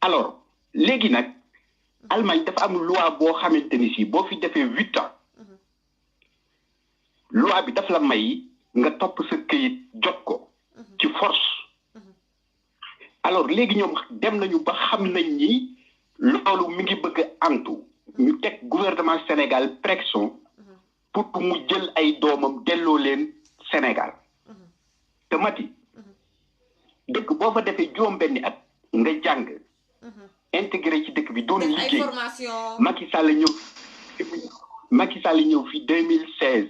alors léegi nag Allemagne dafa am loi boo xamante ni si boo fi defee 8 ans loi bi daf la may nga topp sa këyit jot ko ci force alors léegi ñoom dem nañu ba xam nañ ni loolu mi ngi bëgg a antu ñu teg gouvernement Sénégal pression pour mu jël ay doomam delloo leen Sénégal te Mati dëkk boo fa defee juróom-benni at nga jàng intégré ci dëkk bi doon liggéey Macky Sall ñëw fi 2016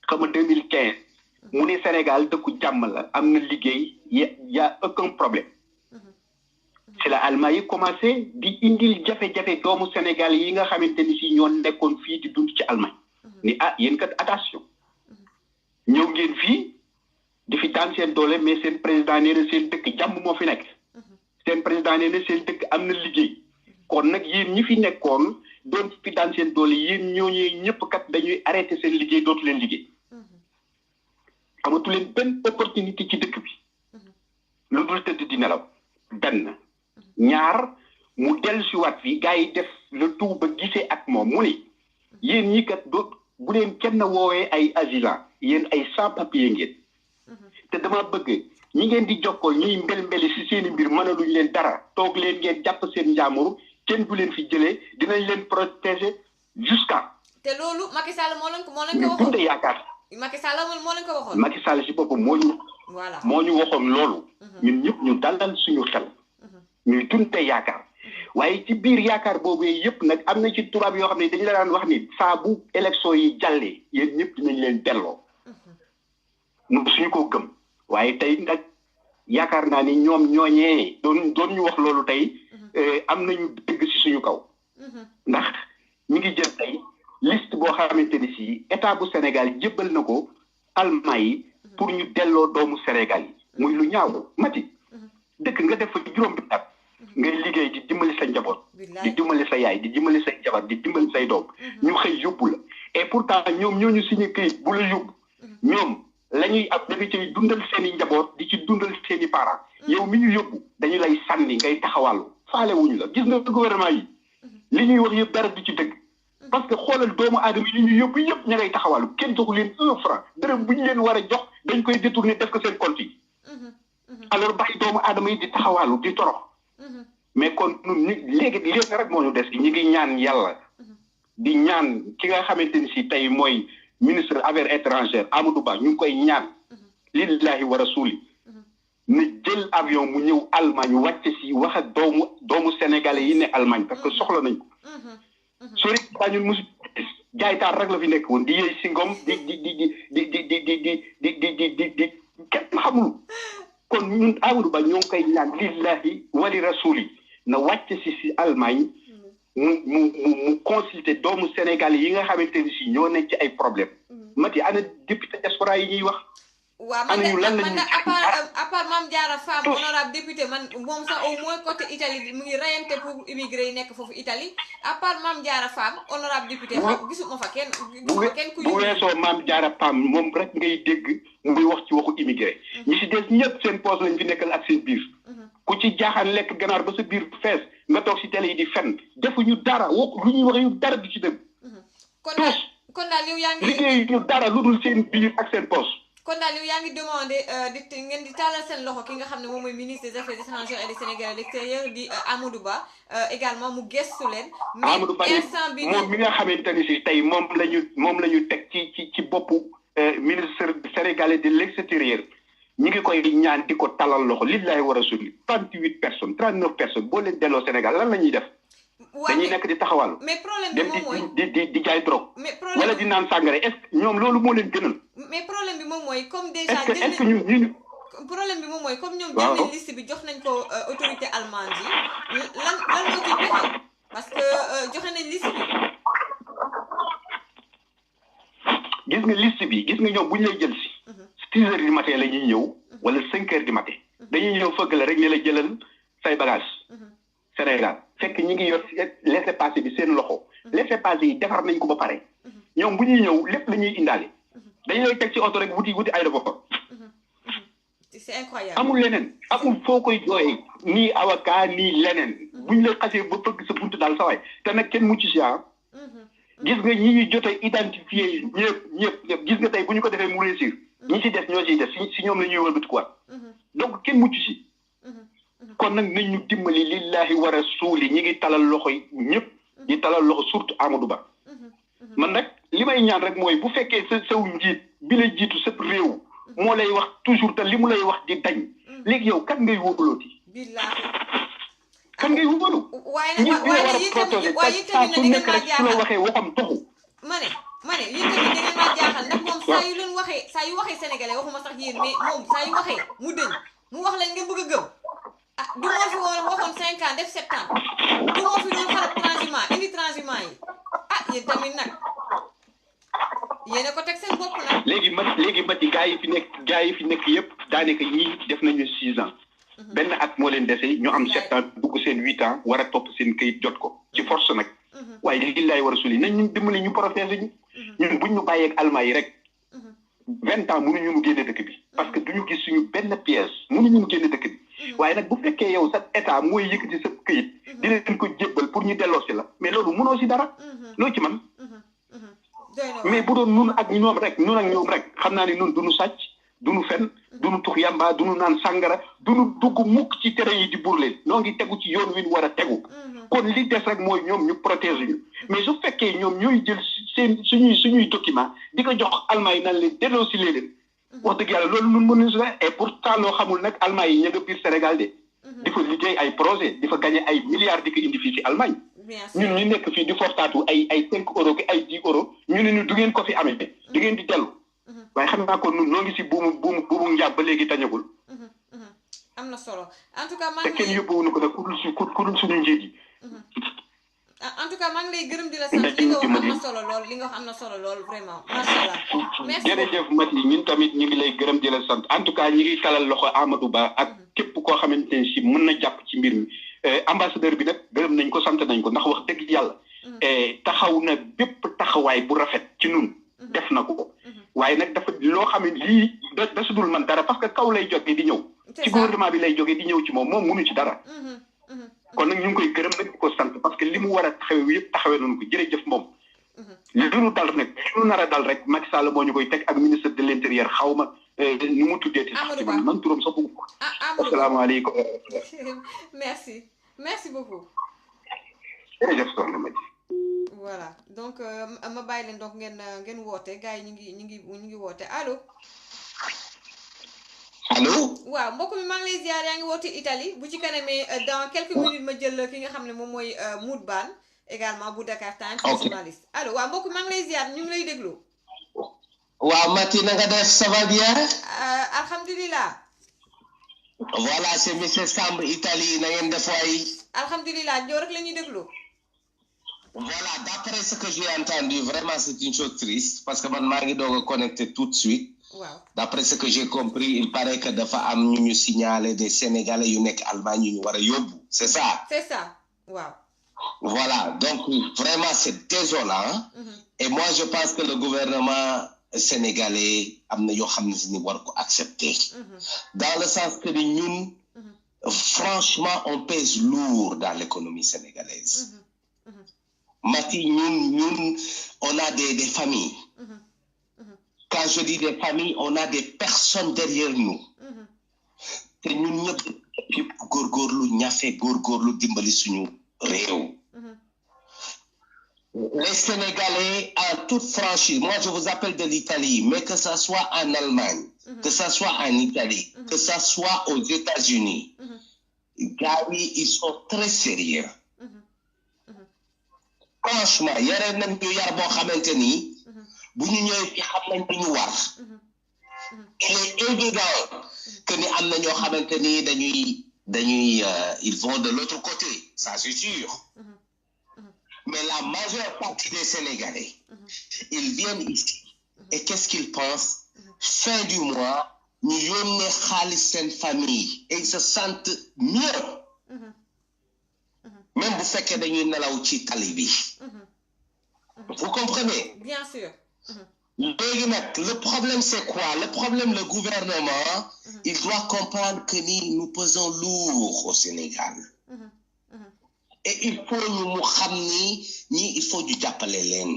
xam nga 2015 mu ne Sénégal dëkku jàmm la am na liggéey y a aucun problème c'est la Allemagne yi commencé di indil jafe-jafe doomu Sénégal yi nga xamante ni si ñoo nekkoon fii di dund ci Allemagne ni yéen kat attention ñëw ngeen fii di fi daan seen doole mais seen président nee na seen dëkk jàmm moo fi nekk seen président nee na seen dëkk am na liggéey kon nag yéen ñi fi nekkoon doon fi daan seen doole yéen ñooñu ñëpp kat dañuy arrêté seen liggéey dootu leen liggéey amatu leen benn opportunité ci dëkk bi lu dul tëdd di nelaw benn ñaar mu dellu si waat fii gars yi def le tout ba gisee ak moom mu ne yéen ñi kat doot bu leen kenn woowee ay asylant yéen ay sans papier ngeen te dama bëgg ñi ngeen di jokkoo ñuy mbel-mbeli si seen i mbir mënaluñ leen dara toog leen ngeen jàpp seen njaamur kenn du leen fi jëlee dinañ leen protéger jusqu'à te loolu Macky Sall moo leen ko waxoon dundee yaakaar Macky Sall moo leen ko waxoon Macky Sall si boppam moo ñu waxoon loolu ñun ñëpp ñu dalal suñu xel ñuy dundee yaakaar waaye ci biir yaakaar boobu yëpp nag am na ci tubaab yoo xam ne dañu la daan wax ni saa bu élection yi jàllee yéen ñëpp dinañ leen delloo ñun suñu ko gëm waaye tey nag yaakaar naa ni ñoom ñooñee doon ñu wax loolu tey am nañu dëgg si suñu kaw ndax ñu ngi jël tey liste boo xamante ni si état bu Sénégal jébbal na ko Allemagne yi pour ñu delloo doomu Sénégal yi muy lu ñaaw Mati dëkk nga def fa juróom bi at ngay liggéey di dimbali sa njaboot di dimbali sa yaay di dimbali say jabar di dimbali say doom ñu xëy yóbbu la et pourtant ñoom ñoo ñu signé këyit bu la yóbbu ñoom la ñuy ab dafa ciy dundal seen i njaboot di ci dundal seen i parents yow mi ñu yóbbu dañu lay sànni ngay taxawàllu faale wuñu la gis nga gouvernement yi li ñuy wax yëpp dara du ci dëgg parce que xoolal doomu aadama yi ñu yóbbu yëpp ña ngay taxawàllu kenn joxu leen 1 franc dërëm bu ñu leen war a jox dañ koy détourné def ko seen compte yi alors bàyyi doomu aadama yi di taxawàllu di torox mais kon ñun léegi rek moo ñu des ñi ngi ñaan yàlla di ñaan ki nga xamante ni si tey mooy ministre affaires étrangères Amadou Ba ñu ngi koy ñaan lillahi wa rasuli na jël avion mu ñëw Allemagne wàcce si wax ak doomu sénégalais yi ne Allemagne parce que soxla nañ ko sori ba ñun mosu jaaytaar rek la fi nekk woon di yëy si ngom di kenn xamul kon ñun Amadou Ba ñoo ngi koy ñaan lillahi wali rasuli na wàcce si Allemagne mu consulter doomu Sénégal yi nga xamante ni si ñoo nekk ci ay problème mati ana député diaspora yi ñuy wax waaw man de à part Mame Diarra Fam honorable député man moom sax au moins côté Italie mu ngi rayante pour immigré yi nekk foofu Italie à part Mame Diarra Fam honorable député gisuma fa kenn ku bu weesoo Mame Diarra Fam moom rek ngay dégg muy wax ci waxu immigré ñi si des ñëpp seen poste lañ fi nekkal ak seen biir ku ci jaaxaan lekk ganaar ba sa biir fees nga toog si télé yi di fenn defuñu dara wax lu ñuy wax yu dara du ci dëgg kon daal yow yaa ngi liggéey ñu dara lu dul seen biir ak seen poste kon daal yow yaa ngi demandé ngeen di tàllal seen loxo ki nga xam ne moom mooy ministre des affaires étrangères et des Sénégalais de l'extérieur di Amadou Ba également mu gestu leen Amadou Ba moom mi nga xamante ni si tey moom la ñu teg ci boppu ministre sénégalais de l'extérieur ñi ngi koy ñaan di ko talal loxo lillahi wa rasuli 38 personnes 39 personnes boo leen delloo Sénégal lan la ñuy def dañuy nekk di taxawal mais problème bi moom mooy di jaay drogue wala di naan sàngara est-ce que ñoom loolu moo leen gënal mais problème bi moom mooy comme déjà est-ce que ñun problème bi moom mooy comme ñoom jël nañ liste bi jox nañ ko autorité allemande yi lan moo ci pexe parce que joxe nañ liste bi gis nga liste bi gis nga ñoom bu ñu lay jël si 6 heures du matin la ñuy ñëw wala 5 heures du matin dañuy ñëw fëgg la rek ne la jëlal say bagage Sénégal fekk ñi ngi yor laissez-passer bi seen loxo laissez-passer yi defar nañ ko ba pare ñoom bu ñuy ñëw lépp la ñuy indaale dañu lay teg ci oto rek wuti aéroport c'est incroyable amul leneen amul foo koy jooyee nii avocat nii leneen buñ la xasee ba fëgg sa buntu daal sa waay te nag kenn mucc si gis nga ñi ñu jot a identifié ñëpp gis nga tey bu ñu ko defee mu réussir ñi ci des ñoo ciy des si ñoom la ñuy wëlbatikuwaat donc kenn mucc si kon nag nañ ñu dimbali lillahi wa rasuli ñi ngi talal loxo yi ñëpp di talal loxo surtout Amadou Ba man nag li may ñaan rek mooy bu fekkee saw njiit bi la jiitu sa réew moo lay wax toujours te li mu lay wax di dañ léegi yow kan ngay wóolooti kan ngay wóolu ñi war a protéger saa su nekk rek su la waxee waxam toxu ma ne yéen tamit da ngeen maa jaaxal ndax moom saa yu waxee sénégalais waxuma sax yéen mais moom saa yu waxee mu dëñ mu wax leen ngeen bëgg a gëm du moo fi waxoon 5 ans def 7 ans du moo fi doon xarab transhumant indi transhumant yi yéen tamit nag yéen a ko teg seen bopp nag. léegi mati gaa yi fi nekk yëpp daanaka ñii def nañu 6 ans. benn at moo leen dese ñu am 7 ans dugg seen 8 ans war a topp seen këyit jot ko ci force nag. waaye lillahi wa rasuli nañ ñu dimbali ñu protéger ñu. ñun buñ ñu bàyyeeg almaa yi rek. 20 ans mënuñu mu génne dëkk bi. parce que duñu gis suñu benn pièce mënuñu mu génne dëkk bi. waaye nag bu fekkee yow sa état mooy yëkkati sa këyit. dina leen ko jébbal pour ñu delloo si la mais loolu mënoo si dara. loo ci man mais bu doon nun ak ñoom rek xam naa ne nun duñu sàcc duñu fen duñu tux yamba duñu naan sàngara duñu dugg mukk ci tere yi di burleen noo ngi tegu ci yoon wi ñu war a tegu kon li des rek mooy ñoom ñu protéger ñu mais su fekkee ñoom ñooy jël seen suñuy document di ko jox almaa yi nan leen delloo si leen wax dëgg yàlla loolu nun mënuñu si et pourtant loo xamul nag almaa yi ña nga biir Sénégal de di fa liggéey ay projet di fa gagné ay milliards di ko indi fii ci Allemagne ñun ñu nekk fii di fortaatu ay 5 euros ki ay 10 euros ñu ne ñu du ngeen ko fi amee du ngeen di dellu waaye xam naa ko nun noo ngi si buumu njaab ba léegi tañagul am na solo en tout cas te kenn yóbbuwuñu ko nag ku dul suñu njiit yi en tout cas maa ngi lay gërëm di la sant li nga wax am na solo lool li nga wax am na solo lool vraiment macha allah merci jërëjëf Mati ñun tamit ñu ngi lay gërëm di la sant en tout cas ñi ngi talal loxo Amadou Ba ak képp koo xamante ne si mën na jàpp ci mbir mi ambassadeur bi nag gërëm nañ ko sant nañ ko ndax wax dëgg yàlla taxaw na bépp taxawaay bu rafet ci nun def na ko waaye nag dafa loo xam ne lii da sudul man dara parce que kaw lay jógee di ñëw ci gouvernement bi lay jógee di ñëw ci moom mënu ci dara kon nag ñu ngi koy gërëm nag di ko sant parce que li mu war a taxawee yëpp taxawee nañu ko jërëjëf moom li ñu dal rek li ñu nar a dal rek Macky Sall moo ñu koy teg ak ministre de l'intérieur xaw ma nu mu tuddeeti sax ci man turam sax bëgg ko asalaamaaleykum merci beaucoup jërëjëf soxna ma ji voilà donc ma bàyyi leen donc ngeen woote gars yi ñu ngi woote allo waaw mbokk mi maa ngi lay ziar yaa ngi woote Italie bu ci kanamee dans quelques minutes ma jël ki nga xam ne moom mooy Mout Ban également bu Dakar Times journaliste allo waaw mbokk mi maa ngi lay ziar ñu ngi lay déglu waaw Mati na nga def ça va bien alhamdulilah voilà c'est monsieur Samb Italie na ngeen def waay alhamdulilah ñoo rek la ñuy déglu voilà d'après ce que j'ai entendu vraiment c'est une chose triste parce que man maa ngi doog a connecté tout de suite waaw d'après ce que j'ai compris il paraît que dafa am ñu signaler des Sénégalais yu nekk Allemagne yu ñu war a yóbbu c'est ça waaw voilà donc vraiment c'est désolant et moi je pense que le gouvernement sénégalais am na yoo xam ne si ni war ko accepter dans le sens que ni ñun franchement on pèse lourd dans l'économie sénégalaise Mati ñun on a des familles quand je dis des familles on a des personnes derrière nous te ñun ñëpp yëpp góorgóorlu ñafe góorgóorlu dimbali suñu réew les Sénégalais en toute franchise moi je vous appelle de l'Italie mais que ça soit en Allemagne que ça soit en Italie que ça soit aux États-Unis gars yi ils sont très sérieux franchement yare nañ ñu yar boo xamante ni bu ñu ñëwee ci xam nañ ñu war il est évident que ni am na ñoo xamante ni dañuy ils vont de l'autre côté ça c'est sûr mais la majeure partie des Sénégalais ils viennent ici et qu'est-ce qu'ils pensent fin du mois ñu yónnee xaalis seen famille et ils se sentent mieux même bu fekkee dañuy nelaw ci tali bi vous comprenez bien sûr léegi nag le problème c'est quoi le problème le gouvernement il doit comprendre que ni nous pesons lourd au Sénégal et il faut ñu mu xam ni ñi il faut ñu jàppale leen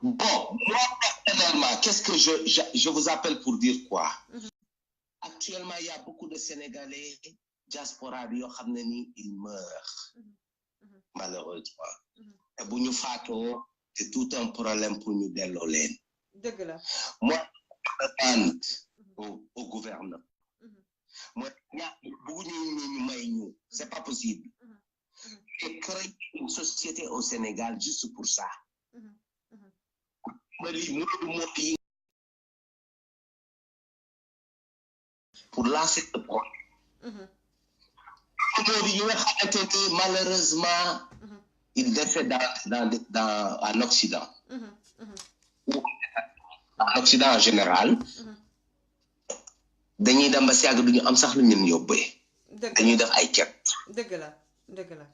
bon moi personnellement qu'est-ce que je vous appelle pour dire quoi actuellement il y a beaucoup de Sénégalais diaspora bi yoo xam ne ni il meurt malheureusement te bu ñu faatoo c'est tout un problème pour ñu delloo leen dëgg la moi je demande au gouvernement moi bëgguñu ñu may ñu c'est pas possible et créer une société au Sénégal juste pour ça ma lii mooy pour lancer ce projet yi nga xamante ni malheureusement il décède en Occident en Occident en général dañuy dem ba si yàgg duñu am sax lu ñu yóbbee dañuy def ay ket dëgg la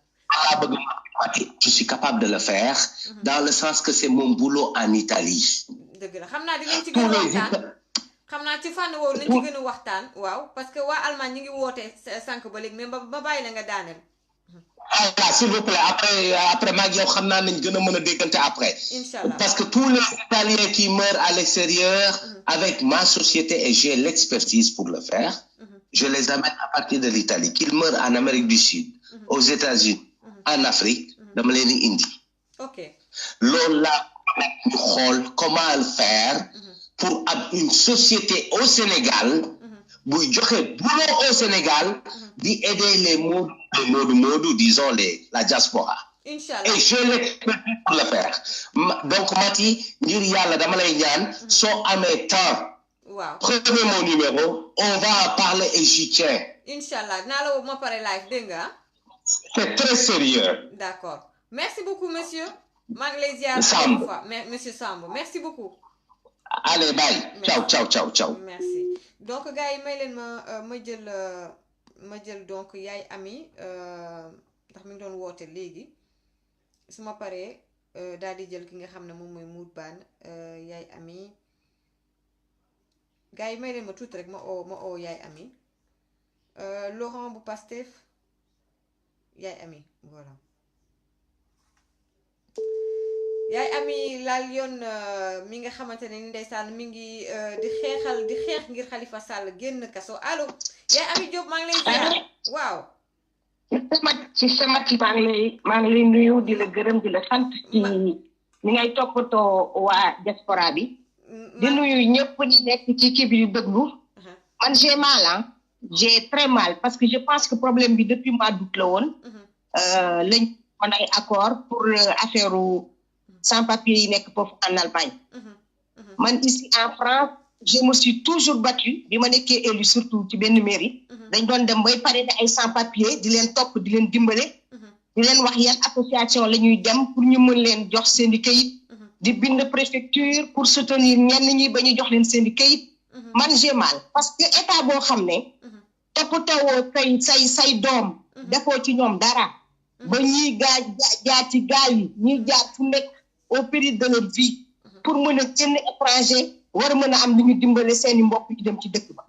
je suis capable de le faire dans le sens que c'est mon boulot en Italie dëgg la xam naa dinañ ci gën a waxtaan xam naa ci fànn woowu nañ ci gën a waxtaan waaw parce que waa Allemagne ñi ngi woote sànq ba léegi mais ba bàyyi la nga daaneel s'il vous plaît après maa ngi yow xam naa nañ gën a mën a déggante après Inch'Allah parce que tous les Italiens qui meurent à l'extérieur avec ma société et j'ai l'expertise pour le faire je les amène à partir de l'Italie qu'ils meurent en Amérique du Sud aux États-Unis en Afrique dama leen di indi loolu la ñu xool comment le faire pour avoir une société au Sénégal buy joxe boulot au Sénégal di aider les Modou disons la diaspora Inch'Allah et j'ai l'expertise pour le faire donc Mati ngir yàlla dama lay ñaan soo amee temps waaw prenez mon numéro on va en parler et j'y tiens Inch'Allah naa la woo ma pare live dégg nga c'est très sérieux d'accord merci beaucoup monsieur maa ngi lay ziar monsieur Samb merci beaucoup allez bye ciao merci donc gars yi may leen ma jël donc yaay Ami ndax mi ngi doon woote léegi su ma paree daal di jël ki nga xam ne moom mooy Mout Bane yaay Ami gars yi may leen ma tuuti rek ma oo yaay Ami Laurent bu Pastef yaay Ami voilà yaay Ami laal yoon mi nga xamante ne ni ndeysaan mi ngi di xeex ngir Khalifa Sall génn kaso allo yaay Ami Diop maa ngi lay ziar waaw systématique maa ngi lay nuyu di la gërëm di la sant ci ni ngay toppatoo waa diaspora bi di nuyu ñëpp di nekk ci kii bi di déglu man j'ai mal j'ai très mal parce que je pense que problème bi depuis mois d'août la woon lañ mën ay accord pour affaire sans papier yi nekk foofu en Allemagne man ici en France je me suis toujours battue bi ma nekkee élu surtout ci benn mairie dañ doon dem bay pare ay sans papier di leen topp di leen dimbale di leen wax yan association la ñuy dem pour ñu mën leen jox seen i kayit di bind préfecture pour soutenir ñenn ñi ba ñu jox leen seen i kayit man j'ai mal parce que état boo xam ne toppatoo say doom defoo ci ñoom dara ba ñiy jaar ci gaal yi ñiy jaar fu nekk au péril de leur vie pour mën a génn étranger war a mën a am lu ñu dimbale seeni mbokk yi dem ci dëkk ba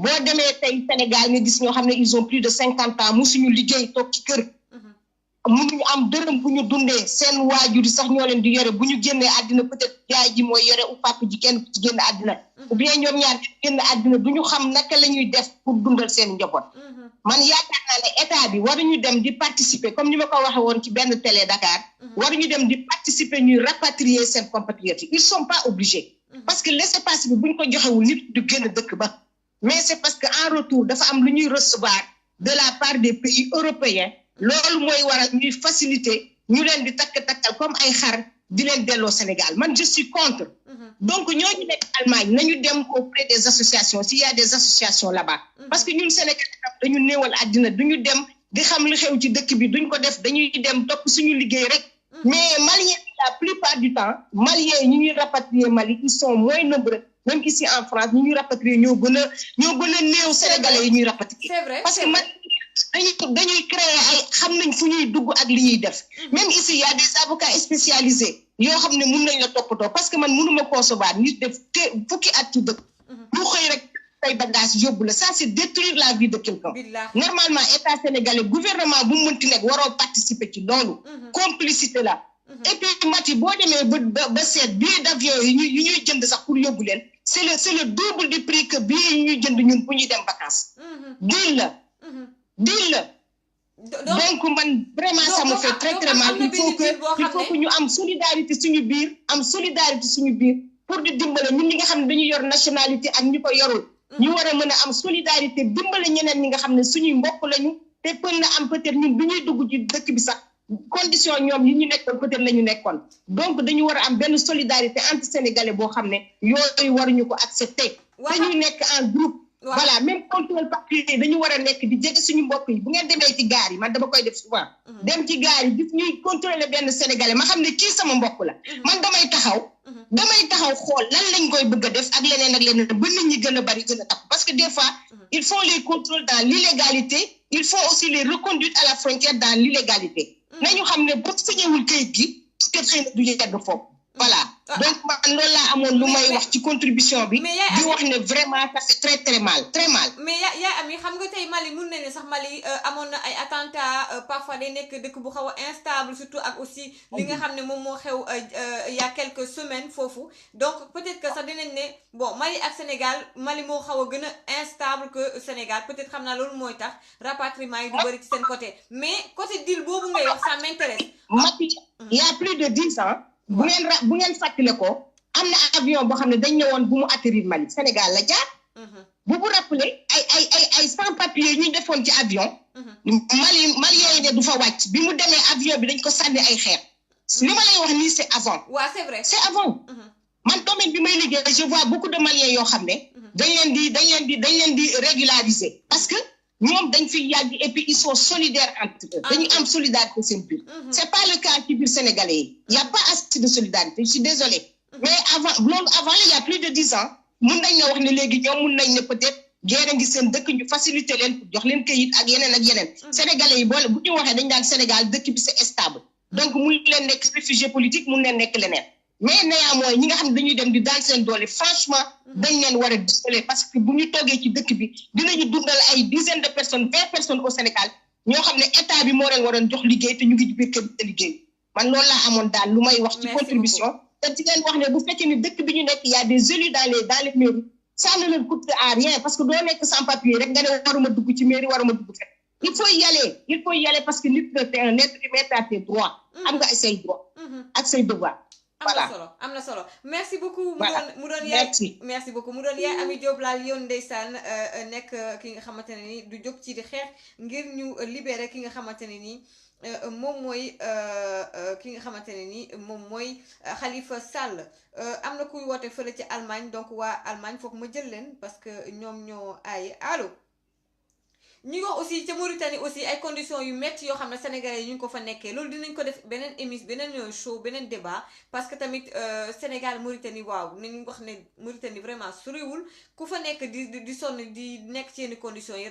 boo demee tey Sénégal nga gis ñoo xam ne ils ont plus de 50 ans musuñu liggéey toog ci kër mënuñu am dërëm bu ñu dundee seen waajur yi sax ñoo leen di yore bu ñu génnee àddina peut-être yaay ji mooy yore ou papa ji kenn ci génn àddina ou bien ñoom ñaar génn àddina du ñu xam naka la ñuy def pour dundal seen njaboot man yaakaar naa ne état bi waruñu dem di participer comme ni ma ko waxee woon ci benn télé Dakar waruñu dem di participer ñuy rapatrier seen compatriotes ils sont pas obligés parce que laissez-passer bi bu ñu ko joxewul nit du génn dëkk ba mais c'est parce que en retour dafa am lu ñuy recevoir de la part des pays européens loolu mooy waral ñuy faciliter ñu leen di takkal comme ay xar di leen delloo Sénégal man je suis contre donc ñooñu nekk Allemagne nañu dem auprès des associations s'il y a des associations là-bas parce que ñun Sénégal dañu néewal àddina duñu dem di xam li xew ci dëkk bi duñ ko def dañuy dem topp suñu liggéey rek mais Maliens la plupart du temps Maliens yi ñu ñuy rapatrier Mali ils sont moins nombreux même ici en France ñu ñuy rapatrier ñoo gën a néew Sénégalais yi ñuy rapatrier parce que man dañuy créer ay xam nañ fu ñuy dugg ak li ñuy def même ici il y a des avocats spécialisés yoo xam ne mun nañ la toppatoo parce que man mënuma concevoir nit def fukki at ci dëkk lu xëy rek tay bagage yóbbu la ça c'est détruire la vie de quelqu'un normalement état sénégalais gouvernement bu mu mënti nekk waroo participer ci loolu complicité la et puis Mati boo demee ba seet billet d'avion yi ñuy jënd sax pour yóbbu leen c'est le double du prix que billet yi ñuy jënd ñun bu ñuy dem vacances deal la donc man vraiment ça me fait très très mal il faut que ñu am solidarité suñu biir pour di dimbale ñun ñi nga xam ne dañu yor nationalité ak ñi ko yorul ñu war a mën a am solidarité dimbale ñeneen ñi nga xam ne suñuy mbokk lañu te pën na am peut-être ñun bi ñuy dugg ci dëkk bi sax condition ñoom yi ñu nekkoon peut-être la ñu nekkoon donc dañu war a am benn solidarité entre sénégalais boo xam ne yooyu waruñu ko accepter dañuy nekk en groupe voilà même contrôle papier dañu war a nekk di jege suñu mbokk yi bu ngeen demee ci gaar yi man dama koy def souvent dem ci gaar yi gis ñuy contrôler benn sénégalais ma xam ne kii sama mbokk la man damay taxaw xool lan lañ koy bëgg a def ak leneen ba nit ñi gën a bari gën a tax parce que des fois ils font les contrôles dans l'illégalité ils font aussi les reconduites à la frontière dans l'illégalité nañu xam ne boo sañewul kayit gi que xëy na du yegg foofu voilà donc man loolu laa amoon lu may wax ci contribution bi di wax ne vraiment ça fait très très mal mais yaa Ami xam nga tey Mali mun nañ ne sax Mali amoon na ay attentats parfois day nekk dëkk bu xaw a instable surtout ak aussi li nga xam ne moom moo xew il y a quelques semaines foofu donc peut-être que sax dinañ ne bon Mali ak Sénégal Mali moo xaw a gën a instable que Sénégal peut-être xam naa loolu mooy tax rapatriement yi du bëri ci seen côté mais côté deal boobu ngay wax ça m'intéresse Mali il y a plus de 10 ans bu ngeen fàttale ko am na avion boo xam ne dañ ñëwoon bu mu atterrir Mali Sénégal la jaar bu rappelé ay sans papier ñu defoon ci avion Malien yi ne du fa wàcc bi mu demee avion bi dañ ko sànni ay xeer li ma lay wax nii c'est avant c'est avant man domaine bi may liggéey je vois beaucoup de Maliens yoo xam ne dañ leen di régulariser parce que ñoom dañ fi yàgg et puis ils sont solidaires entre eux dañuy am solidarité seen biir c'est pas le cas ci biir sénégalais yi y a pas assez de solidarité je suis désolée mais avant il y a plus de 10 ans mun nañ la wax ne léegi ñoom mun nañ ne peut-être guerre ngi seen dëkk ñu faciliter leen jox leen kayit ak yeneen sénégalais yi boole bu ñu waxee dañ daan Sénégal dëkk bi c'est stable donc mun leen nekk réfugié politique mun leen nekk leneen mais néanmoins ñi nga xam ne dañuy dem di daal seen doole franchement dañ leen war a dimbale parce que bu ñu toogee ci dëkk bi dinañu dundal ay dizaines de personnes 20 personnes au Sénégal ñoo xam ne état bi moo leen waroon jox liggéey te ñu ngi ci biir kër te liggéey man loolu laa amoon daal lu may wax ci contribution te ci leen wax ne bu fekkee ni dëkk bi ñu nekk y a des élus dans les mairies ça ne leur coûte à rien parce que doo nekk sans papier rek nga ne waruma dugg ci mairie waruma dugg fekk il faut y aller parce que nit la t'es un être humain t'as tes droits am nga say droits ak say devoirs voilà am na solo merci beaucoup mu doon yaay merci beaucoup mu doon yaay Ami Diop laal yoon ndeysaan nekk ki nga xamante ne ni du jóg ci di xeex ngir ñu libérer ki nga xamante ne ni moom mooy ki nga xamante ne ni moom mooy Khalifa Sall am na kuy woote fële ci Allemagne donc waa Allemagne foog ma jël leen parce que ñoom ñoo ay allo ñu wax aussi ca Mauritanie aussi ay conditions yu métti yoo xam ne sénégalais yi ñu ngi ko fa nekkee loolu dinañ ko def beneen émission beneen show beneen débat parce que tamit Sénégal Mauritanie waaw nañu wax ne Mauritanie vraiment soriwul ku fa nekk di sonn di nekk ci yenn conditions yi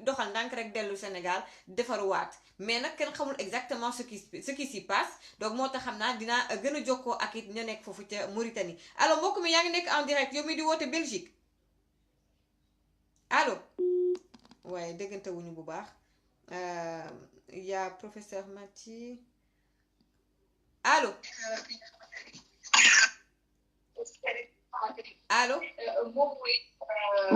doxal ndànk rek dellu Sénégal defaruwaat mais nag kenn xamul exactement ce qui s'y passe donc moo tax xam naa dinaa gën a jokkoo ak it ña nekk foofu ca Mauritanie alors mbokk mi yaa ngi nekk en direct yow mi di woote Belgique allo. waaye déggante wuñu bu baax y'a professeur Mati allo allo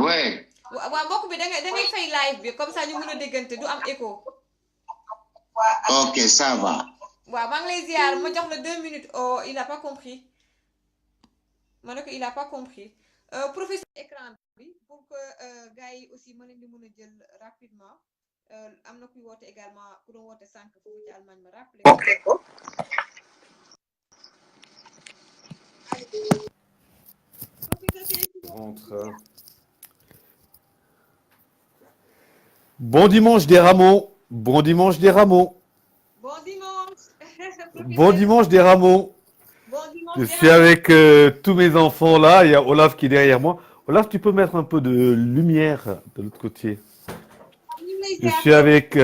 ouais waaw mbokk bi da ngay fay live bi comme ça ñu mën a déggante du am écho ok ça va waaw maa ngi lay ziar ma jox la 2 minutes oh il a pas compris ma ne ko il a pas compris professeur écran bi pour que gars yi aussi mën leen di mën a jël rapidement am na kuy woote également ku doon woote sànq foofu ci Allemagne ma rappelé ko Bon dimanche des rameaux. Bon dimanche des rameaux. Bon dimanche. Bon dimanche des rameaux. Bon dimanche. Je suis avec tous mes enfants là. Il y a Olaf qui est derrière moi. Olaf, tu peux mettre un peu de lumière de l'autre côté. Je suis avec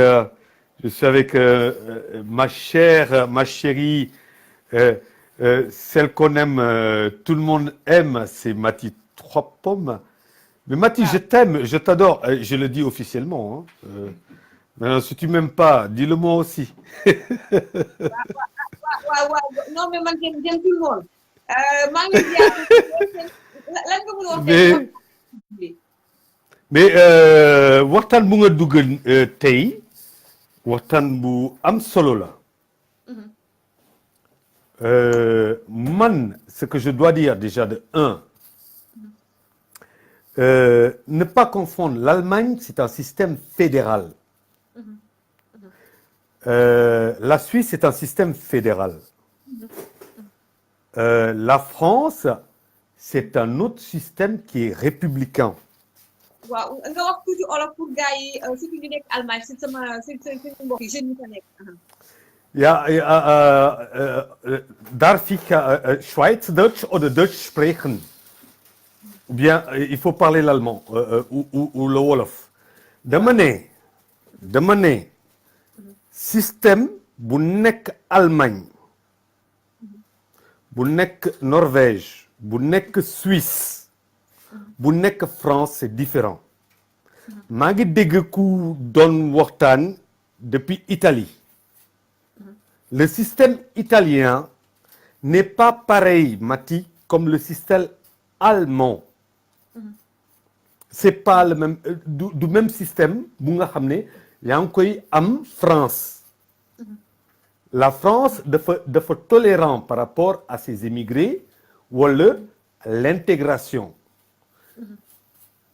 ma chère, ma chérie, celle qu'on aime, tout le monde aime, c'est Mathie Trois Pommes. Mais Mathie, je t'aime, je t'adore. Je le dis officiellement. Hein. Maintenant, si tu m'aimes pas, dis-le moi aussi. Non, mais moi, j'aime tout le monde. Mais waxtaan bu nga duggal tey waxtaan bu am solo la. Man, ce que je dois dire déjà de un, ne pas confondre l'Allemagne, c'est un système fédéral. La Suisse, c'est un système fédéral. La France, c'est un autre système qui est républicain. waaw nga wax tuuti olof pour gars yi surtout ñu nekk Allemagne si sama mbokk yi jeunes yi fa nekk. Ja, darf ich Schweizerdeutsch oder Deutsch sprechen? Ou bien il faut parler l'allemand ou le wolof. Dama ne système bu nekk Allemagne, bu nekk Norvège, bu nekk Suisse, bu nekk France, c'est différent. maa ngi dégg ku doon waxtaan depuis Italie. Le système italien n'est pas pareil, Mati, comme le système allemand. C'est pas le même du même système bu nga xam ne yaa ngi koy am France. La France dafa tolérant par rapport à ses immigrés wala l'intégration.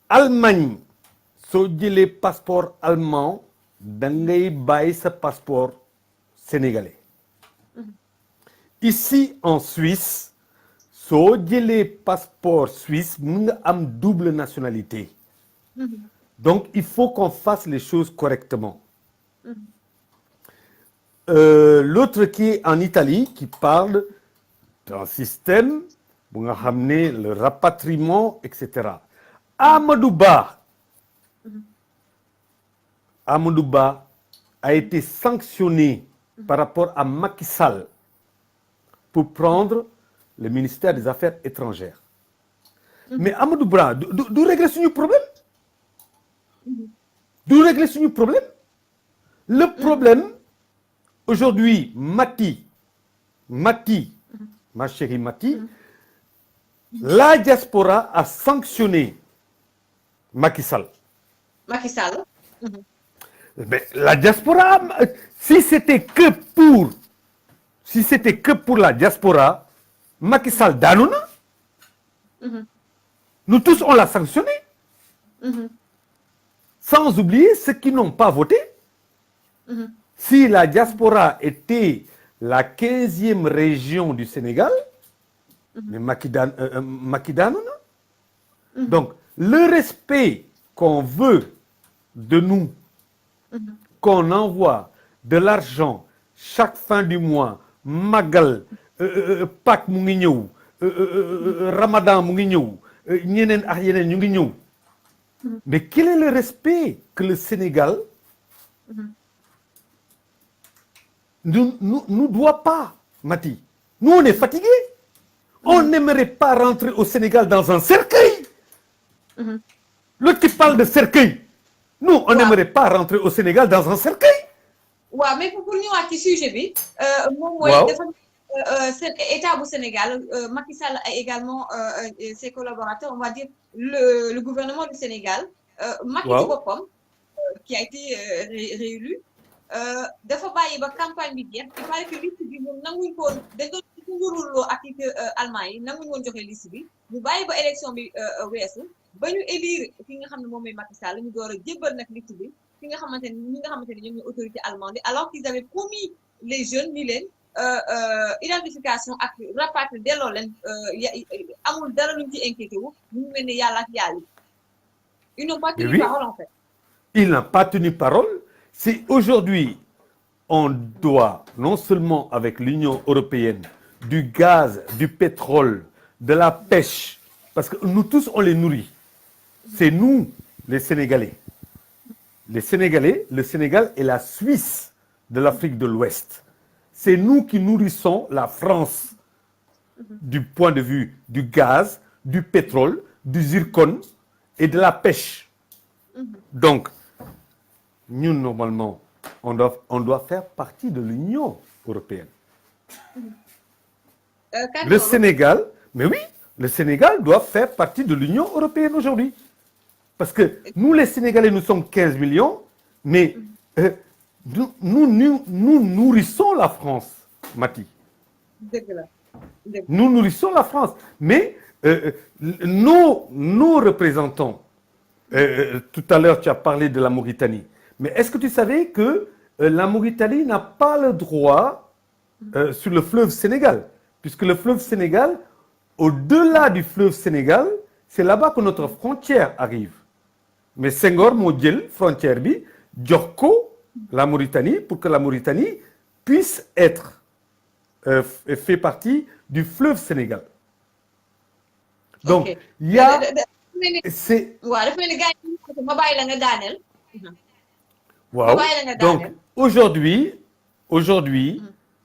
Allemagne soo jëlee passeport allemand da ngay bàyyi sa passeport sénégalais. Ici en Suisse soo jëlee passeport suisse mun nga am double nationalité. Donc il faut qu'on fasse les choses correctement. L'autre qui est en Italie qui parle d'un système bu nga xam ne le rapatriement etc. Amadou Ba a été sanctionné par rapport à Macky Sall pour prendre le ministère des Affaires étrangères. Mais Amadou Bra, d'où régler ce problème? D'où régler ce problème? Le problème, aujourd'hui, Mati, ma chérie Mati, la diaspora a sanctionné Macky Sall. Macky Sall. Mais la diaspora, si c'était que pour la diaspora, Macky Sall Danouna, nous tous on l'a sanctionné. Sans oublier ceux qui n'ont pas voté. Si la diaspora était la 15e région du Sénégal, mais Macky Danouna. Donc, le respect qu'on veut de nous, qu'on envoie de l'argent chaque fin du mois, Magal, Pâques mu ngi ñëw, Ramadan mu ngi ñëw, ñeneen ak yeneen ñu ngi ñëw. Mais quel est le respect que le Sénégal nous doit pas, Mati? Nous, on est fatigués. On n'aimerait pas rentrer au Sénégal dans un cercueil. L'autre qui parle de cercueil. Nous, on n'aimerait pas rentrer au Sénégal dans un cercueil. Oui, mais pour nous, à ce sujet, État du Sénégal, Macky Sall a également ses collaborateurs, on va dire le gouvernement du Sénégal, Macky Bopom, qui a été réélu, dafa bàyyi ba campagne bi jeex il paraît que liste bi moom nanguñ ko dañ doon nguuruloo ak Allemagne yi nanguñ woon joxe liste bi mu bàyyi ba élection bi weesu ba ñu élire ki nga xam ne moom mooy Macky Sall ñu door a jébbal nag liste bi ki nga xamante ne ñi nga xamante ne ñoom ñooy autorité allemande alors qu'ils avaient promis les jeunes ni leen identification ak rapatrié delloo leen amul dara luñ ci inquiété wu ñu mel ne yàlla ak yàlla ils n'ont pas tenu parole en fait. Ils n'ont pas tenu parole. Si aujourd'hui, on doit, non seulement avec l'Union européenne, du gaz, du pétrole, de la pêche, parce que nous tous, on les nourrit. C'est nous, les Sénégalais. Les Sénégalais, le Sénégal est la Suisse de l'Afrique de l'Ouest. C'est nous qui nourrissons la France du point de vue du gaz, du pétrole, du zircon et de la pêche. Donc, nous, normalement, on doit faire partie de l'Union européenne. Le Sénégal, mais oui, le Sénégal doit faire partie de l'Union européenne aujourd'hui. Parce que nous, les Sénégalais, nous sommes 15 millions, mais nous nourrissons la France, Mati. Nous nourrissons la France. Mais nos représentants, tout à l'heure, tu as parlé de la Mauritanie. Mais est-ce que tu savais que la Mauritanie n'a pas le droit sur le fleuve Sénégal? Puisque le fleuve Sénégal, au-delà du fleuve Sénégal, c'est là-bas que notre frontière arrive. Mais Senghor moo jël frontière bi jox ko la Mauritanie pour que la Mauritanie puisse être fait partie du fleuve Sénégal. Donc, il y a... c'est... Wow. Donc, aujourd'hui,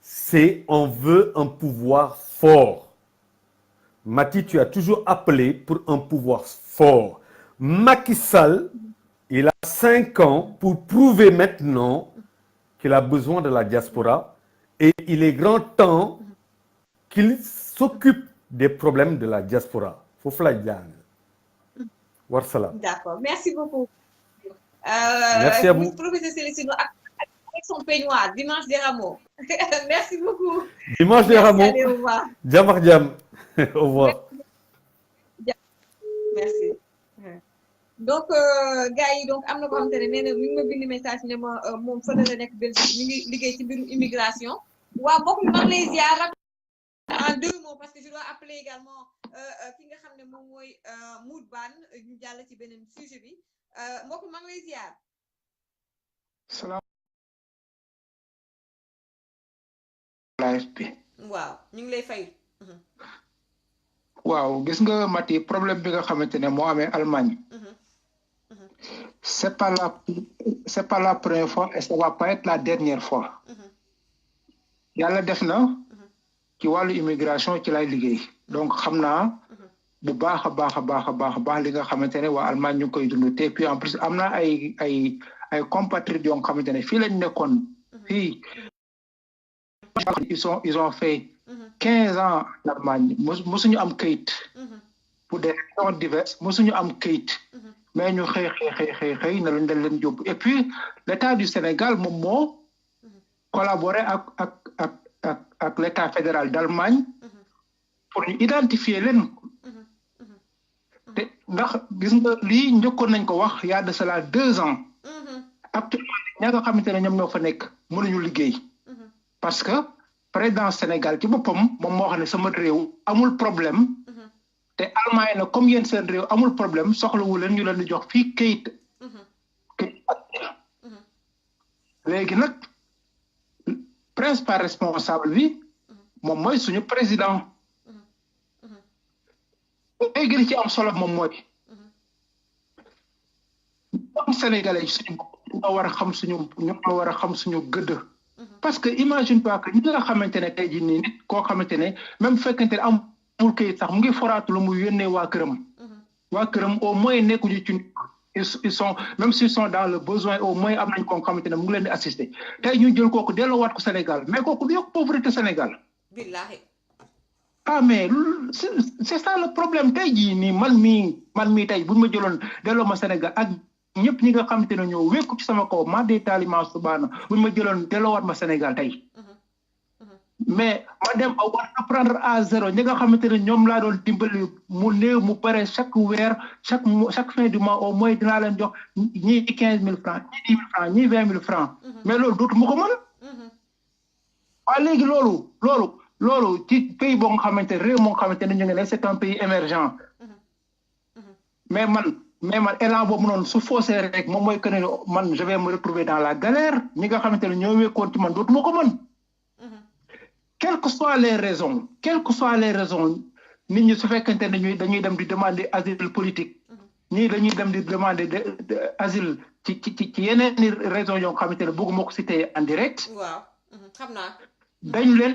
c'est on veut un pouvoir fort. Mati, tu as toujours appelé pour un pouvoir fort. Macky Sall, il a 5 ans pour prouver maintenant qu'il a besoin de la diaspora et il est grand temps qu'il s'occupe des problèmes de la diaspora. D'accord, merci beaucoup. Merci à vous. Professeur Célestino avec son peignoir, dimanche des rameaux. Merci beaucoup. Dimanche des rameaux. Allez, au revoir. Jamar Jam. Au revoir. Merci. Donc, gars yi donc am na ko xamante ne nee na mi ngi ma bind message ne ma moom fële la nekk Belgique mi ngi liggéey ci mbirum immigration. Waa mbokk mi maa ngi lay ziar en 2 mots parce que je dois appeler également ki nga xam ne moom mooy Mood Ban ñu jàll ci beneen sujet bi mbokk mi maa ngi lay ziar. Salaam. waaw ñu ngi lay fay. waaw gis nga Mati problème bi nga xamante ne moo amee Allemagne. C'est pas la première fois et ça va pas être la dernière fois. yàlla def na ci wàllu immigration ci lay liggéey donc xam naa bu baax a baax li nga xamante ne waa Allemagne ñu ngi koy dund te puis en plus am na ay compatriotes yoo nga xamante ne fii lañ nekkoon fii ils ont fait 15 ans en Allemagne mosuñu am kayit pour des raisons diverses mosuñu am kayit mais ñu xëy na lañ leen yóbbu et puis l'État du Sénégal moom moo collaboré ak l'État fédéral d'Allemagne pour ñu identifier leen te ndax gis nga lii njëkkoon nañ ko wax y a de cela 2 ans actuellement ña nga xamante ne ñoom ñoo fa nekk mënuñu liggéey parce que président Sénégal ci boppam moom moo xam ne sama réew amul problème te Allemagne na comme yéen seen réew amul problème soxlawu leen ñu leen di jox fii kayit léegi nag principal responsable bi moom mooy suñu président léegi li ci am solo moom mooy ñoom sénégalais yi suñu ñoo war a xam suñu gëdd parce que imagine toi que ñi nga xamante ne tey jii nii nit koo xamante ne même fekkente ne amul kayit sax mu ngi foraatu lu mu yónnee waa këram au moins nekkuñu ci ils sont même s'ils sont dans le besoin au moins am nañ ko xamante ne mu ngi leen di assister tey ñu jël kooku delloowaat ko Sénégal mais kooku du yokk pauvreté Sénégal. billahi. ah mais c'est ça le problème tey jii nii man mii tey buñ ma jëloon delloo ma Sénégal ak ñëpp ñi nga xamante ne ñoo wékku ci sama kaw ma dee taalima subaana buñ ma jëloon delloowaat ma Sénégal tey. mais ma dem a war apprendre à zéro ñi nga xamante ne ñoom laa doon dimbali mu néew mu bare chaque weer chaque fin du mois au moins dinaa leen jox ñii 15 000 francs ñii 10 000 francs ñii 20 000 francs mais loolu dootu ma ko mën waaye léegi loolu ci pays boo nga xamante ne réew moo nga xamante ne ñu ngi ne c'est un pays émergent mais man élan boobu noonu su faussé rek moom mooy que ne man je vais me retrouver dans la galère ñi nga xamante ne ñoo wékkoon ci man dootu ma ko mën quelles que soient les raisons nit ñi su fekkente ne dañuy dem di demander asile politique ñii dañuy dem di demander asile ci yeneen raisons yoo xamante ne bëgguma ko citer en direct. waaw xam naa. dañ leen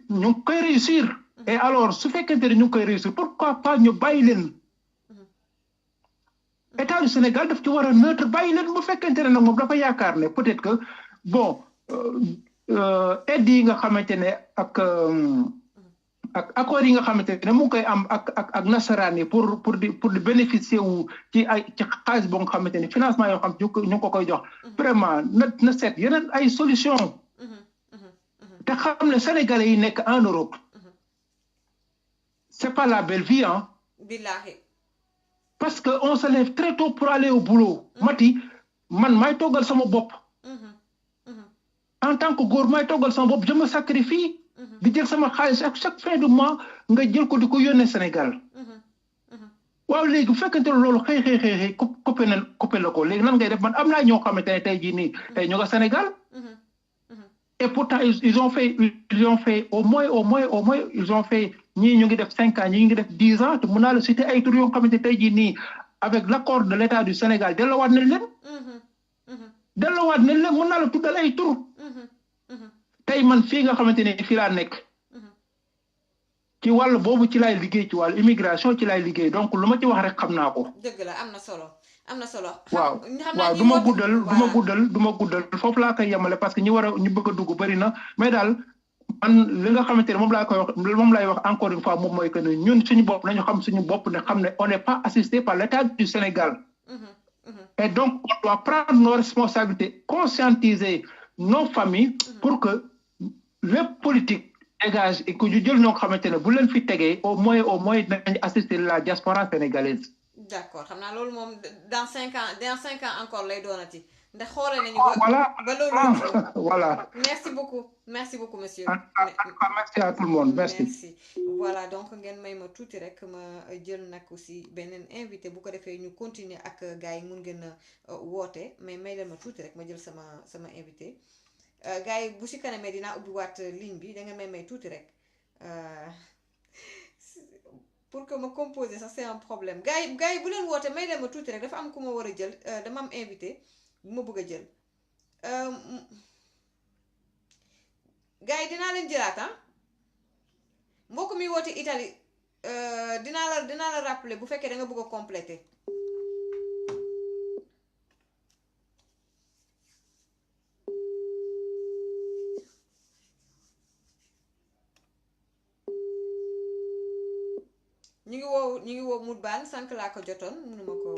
ñu ngi koy réussir. et alors su fekkente ne ñu ngi koy réussir pourquoi pas ñu bàyyi leen. État du Sénégal daf ci war a neutre bàyyi leen bu fekkente ne nag moom dafa yaakaar ne peut-être que bon. aide yi nga xamante ne ak accord yi nga xamante ne mu ngi koy am ak nasaraan yi pour di bénéficier wu ci xaalis boo nga xamante ne financement yoo xam ñu ngi ko koy jox vraiment na seet yeneen ay solution te xam ne sénégalais yi nekk en Europe c'est pas la belle vie hein. billahi. parce que on se lève très tôt pour aller au boulot. Mati man may toggal sama bopp. en tant que góor may toggal sama bopp je me sacrifie di jël sama xaalis chaque fin du mois nga jël ko di ko yónnee Sénégal waaw léegi bu fekkente ne loolu xëy coupé la ko léegi nan ngay def man am naa ñoo xamante ne tey jii nii tey ñu nga Sénégal et pourtant ils ont fait au moins ils ont fait ñii ñu ngi def 5 ans ñii ñu ngi def 10 ans te mën naa la citer ay tur yoo xamante tey jii nii avec l'accord de l'État du Sénégal delloowaat nañ leen mën naa la tuddal ay tur tey man fii nga xamante ne fii laa nekk ci wàll boobu ci laay liggéey ci wàllu immigration ci laay liggéey donc lu ma ci wax rek xam naa ko. dëgg la am na solo. waaw du ma guddal foofu laa koy yemale parce que ñu bëgg a dugg bëri na mais daal man li nga xamante ne moom laay wax encore une fois moom mooy que ne ñun suñu bopp nañu xam suñu bopp ne xam ne on n'est pas assisté par l'État du Sénégal. Et donc on doit prendre nos responsabilités conscientiser nos familles pour que les politiques dégagent et que ñu jël ñoo xamante ne bu leen fi tegee au moins dinañ assister la diaspora sénégalaise. d'accord xam naa loolu moom dans 5 ans encore lay doonati ndax xoole nañu ba loolu voilà. merci beaucoup monsieur. merci à tout le monde merci. voilà donc ngeen may ma tuuti rek ma jël nag aussi beneen invité bu ko defee ñu continuer ak gars yi mun ngeen a woote mais may leen ma tuuti rek ma jël sama invité gars yi bu si kanamee dinaa ubbiwaat ligne bi da nga may tuuti rek pour que ma composer ça c'est un problème gars yi bu leen woote may leen ma tuuti rek dafa am ku ma war a jël dama am invité bu ma bëgg a jël gars yi dinaa leen jëlaat ah mbokk mi woote Italie dinaa la rappeler bu fekkee da nga bëgg a compléter. ñu ngi woo mut baan sànq laa ko jotoon mënuma ko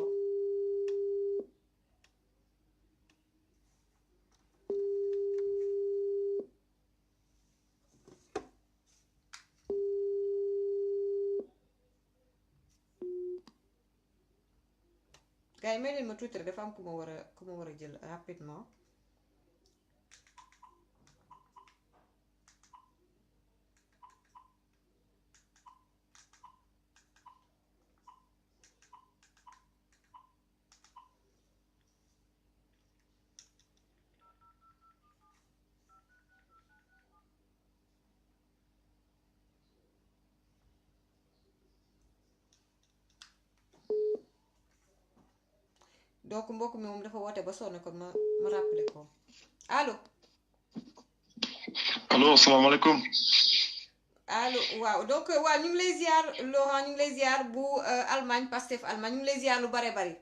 gars yi may leen ma tuuti rek dafa am ku ma war a jël rapidement. donc mbokk mi moom dafa woote ba sonn kon ma rappelé ko allo. allo asalaamaaleykum. allo waaw donc waaw ñu ngi lay ziar Laurent ñu ngi lay ziar bu Allemagne Pastef Allemagne ñu ngi lay ziar lu bare bari.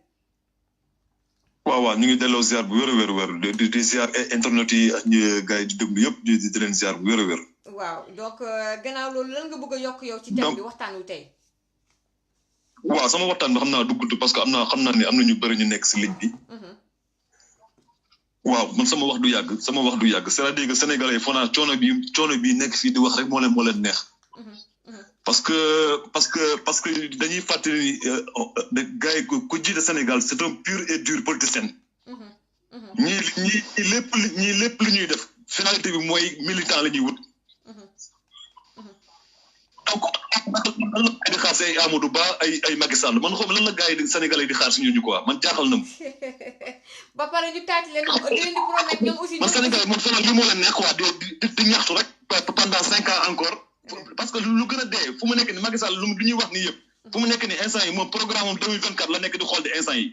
waaw ñu ngi delloo ziar bu wér di ziar internet yi ak gars yi di déglu yëpp di leen ziar bu wér. waaw donc gannaaw loolu lan nga bëgg a yokk yow ci thème bi waxtaan wi tey. waaw sama waxtaan bi xam naa dugg parce que xam naa ne am na ñu bëri ñu nekk si ligne bi. waaw man sama wax du yàgg c'est-à-dire que sénégalais yi foog naa coono bi nekk fii di wax rek moo leen neex. parce que dañuy fàttali ni gars yi ku jiite Sénégal c'est un pur et dur politicien. ñii lépp lu ñuy def finalité bi mooy militant la ñuy wut. donc lan la gars yi di xaar si ay Amadou Ba ay Macky Sall man xaw ma lan la gars yi sénégalais di xaar si ñooñu quoi man jaaxal na ma. ba pare ñu taaj leen di promettre ñoom aussi. man sénégalais moom sonal li moo leen neex quoi di ñaxtu rek pendant 5 ans encore. parce que lu gën a dee fu mu nekk ni Macky Sall lu ñuy wax ni yëpp. fu mu nekk ni instant yi moom programme am 2024 la nekk di xool di instant yi.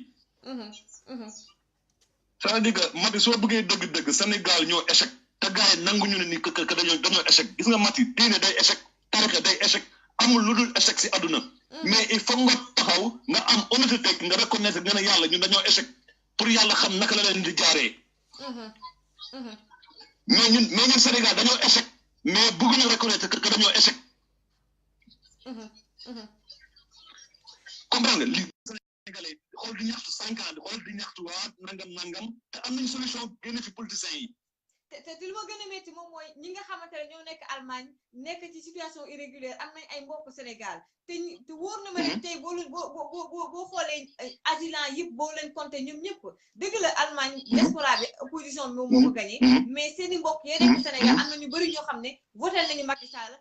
c'est-à-dire que Macky soo bëggee dëgg-dëgg Sénégal ñoo échec te gars yi nanguñu ne ni que dañoo échec gis nga Macky diine day échec tarixa day échec amul lu dul échec si àdduna. mais il faut nga taxaw nga am honnêteté nga reconnaître nga ne yàlla ñun dañoo échec pour yàlla xam naka la leen di jaaree. mais ñun Sénégal dañoo échec mais bëgguñu reconnaître que dañoo échec. comprendre nga li Sénégalais xool di ñaxtu 5 ans xool di ñaxtu waa nangam te am nañu solution génn fi politiciens yi. te lu ma gën a métti moom mooy ñi nga xamante ne ñoo nekk Allemagne nekk ci situation irrégulière am nañ ay mbokk Sénégal te wóor na ma ne tey boo xoolee asylant yëpp boo leen compté ñoom ñëpp dëgg la Allemagne diaspora bi opposition bi moom moo ko gagné mais seeni mbokk yee nekk Sénégal am na ñu bëri ñoo xam ne voté nañu Macky Sall